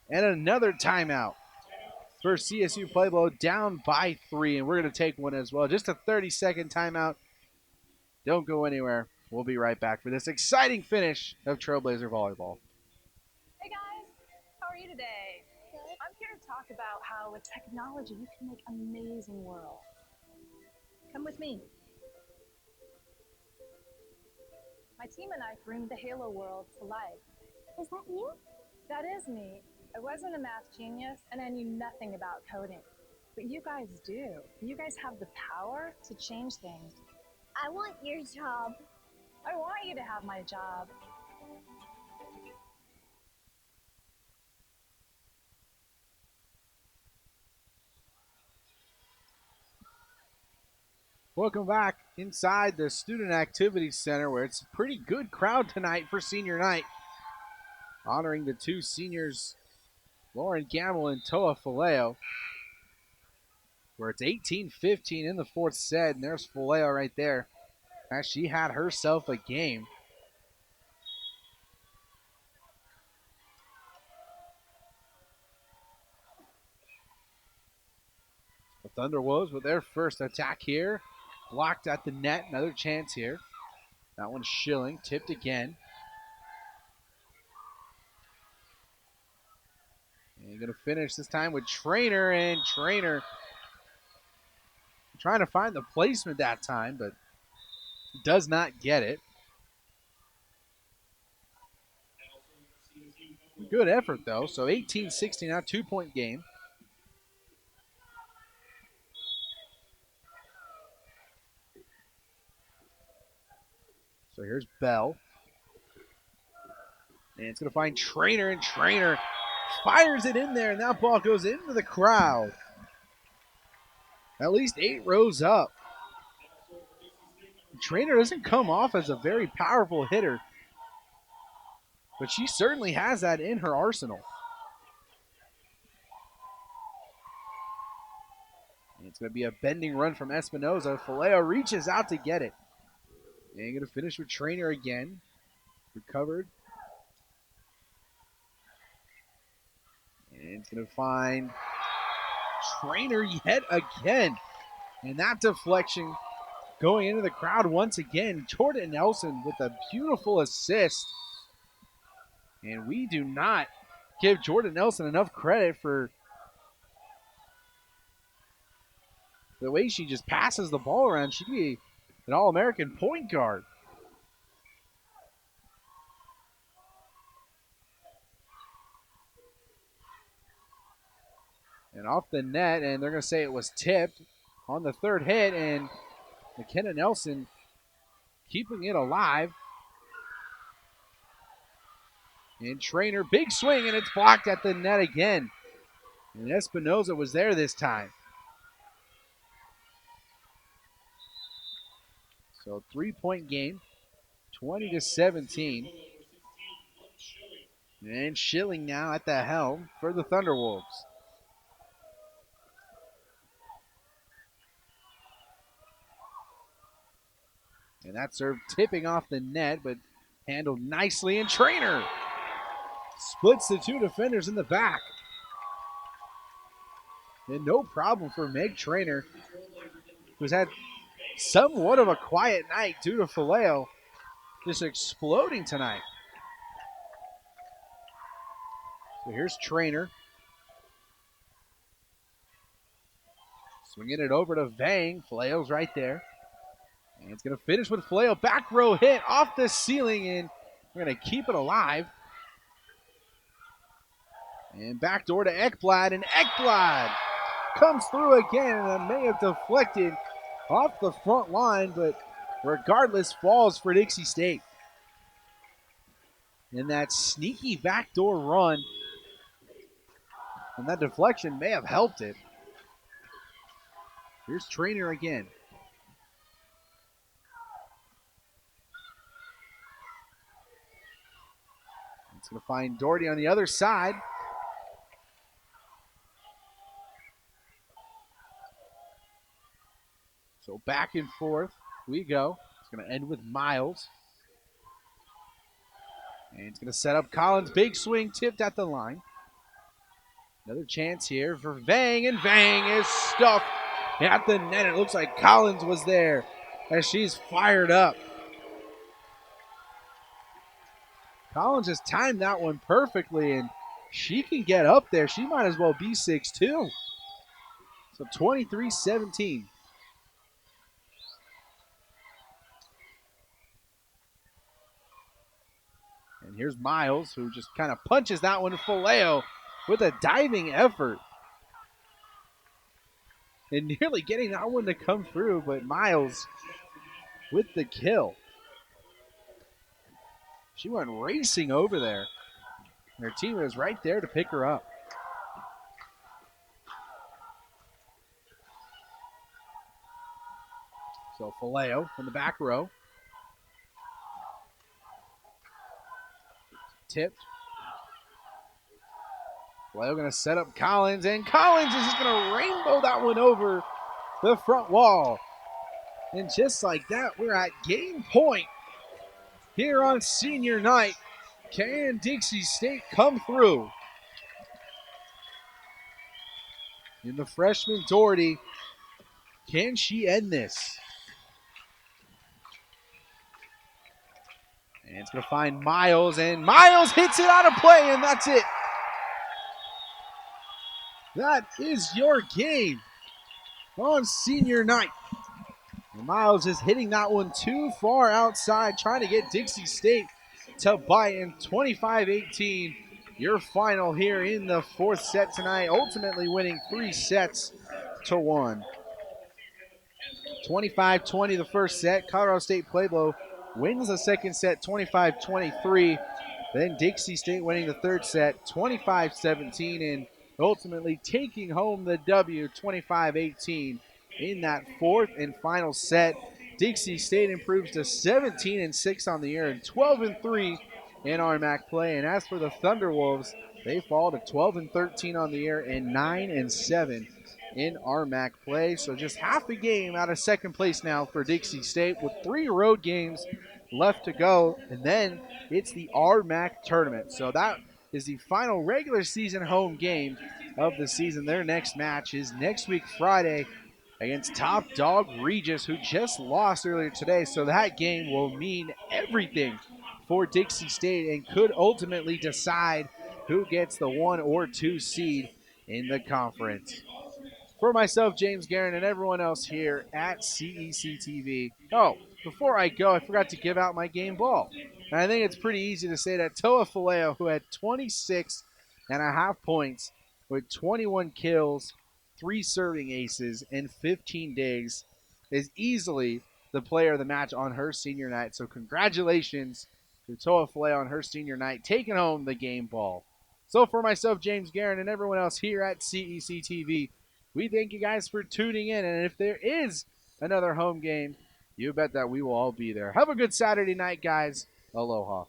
And another timeout for CSU-Pueblo, down by 3. And we're going to take one as well. Just a 30-second timeout. Don't go anywhere. We'll be right back for this exciting finish of Trailblazer Volleyball. Hey guys, how are you today? I'm here to talk about how with technology you can make amazing worlds. Come with me. My team and I bring the Halo world to life. Is that you? That is me. I wasn't a math genius and I knew nothing about coding. But you guys do. You guys have the power to change things. I want your job. I want you to have my job. Welcome back inside the Student Activity Center, where it's a pretty good crowd tonight for senior night. Honoring the two seniors, Lauren Gamble and Toa Faleo, where it's 18-15 in the fourth set, and there's Faleo right there, as she had herself a game. The Thunder Wolves with their first attack here. Blocked at the net. Another chance here. That one's Schilling. Tipped again. And going to finish this time with Trainer. And Trainer trying to find the placement that time, but does not get it. Good effort, though. So 18-16 now, 2-point game. So here's Bell. And it's going to find Trainer, and Trainer fires it in there, and that ball goes into the crowd. At least 8 rows up. Trainer doesn't come off as a very powerful hitter, but she certainly has that in her arsenal. And it's going to be a bending run from Espinoza. Faleo reaches out to get it. And going to finish with Trainer again. Recovered. And He's going to find Trainer yet again. And that deflection going into the crowd once again. Jordan Nelson with a beautiful assist. And we do not give Jordan Nelson enough credit for the way she just passes the ball around. She'd be an All-American point guard. And off the net, and they're going to say it was tipped on the third hit, and McKenna Nelson keeping it alive. And Trainer, big swing, and it's blocked at the net again. And Espinoza was there this time. So 3-point game, 20-17. And Schilling now at the helm for the Thunderwolves. And that serve tipping off the net, but handled nicely. And Trainer splits the two defenders in the back. And no problem for Meg Trainer, who's had somewhat of a quiet night due to Faleo just exploding tonight. So here's Trainer. Swinging it over to Vang. Faleo's right there. And it's going to finish with Faleo. Back row hit off the ceiling, and we're going to keep it alive. And backdoor to Ekblad, and Ekblad comes through again, and may have deflected off the front line, but regardless, falls for Dixie State. And that sneaky backdoor run, and that deflection may have helped it. Here's Trainer again. It's going to find Doherty on the other side. So back and forth we go. It's going to end with Miles. And it's going to set up Collins. Big swing tipped at the line. Another chance here for Vang, and Vang is stuffed at the net. It looks like Collins was there as she's fired up. Collins has timed that one perfectly, and she can get up there. She might as well be 6'2". So 23-17. And here's Miles, who just kind of punches that one to Faleo with a diving effort. And nearly getting that one to come through, but Miles with the kill. She went racing over there. And her team was right there to pick her up. So Faleo from the back row. Tipped. Faleo going to set up Collins, and Collins is just going to rainbow that one over the front wall. And just like that, we're at game point here on senior night. Can Dixie State come through? And the freshman Doherty, can she end this? And it's going to find Miles, and Miles hits it out of play, and that's it. That is your game on senior night. And Miles is hitting that one too far outside, trying to get Dixie State to bite, in 25-18. Your final here in the fourth set tonight, ultimately winning 3-1. 25-20 the first set. Colorado State Pueblo wins the second set 25-23. Then Dixie State winning the third set 25-17, and ultimately taking home the W 25-18 in that fourth and final set. Dixie State improves to 17-6 on the year and 12-3 in RMAC play. And as for the Thunderwolves, they fall to 12-13 on the year and 9-7 in RMAC play. So just half a game out of second place now for Dixie State with 3 road games left to go. And then it's the RMAC tournament. So that is the final regular season home game of the season. Their next match is next week Friday against top dog Regis, who just lost earlier today. So that game will mean everything for Dixie State and could ultimately decide who gets the 1 or 2 seed in the conference. For myself, James Guerin, and everyone else here at CEC TV. Oh, before I go, I forgot to give out my game ball. And I think it's pretty easy to say that Toa Faleo, who had 26.5 points with 21 kills, 3 serving aces, and 15 digs, is easily the player of the match on her senior night. So congratulations to Toa Faleo on her senior night, taking home the game ball. So for myself, James Guerin, and everyone else here at CEC TV, we thank you guys for tuning in. And if there is another home game, you bet that we will all be there. Have a good Saturday night, guys. Aloha.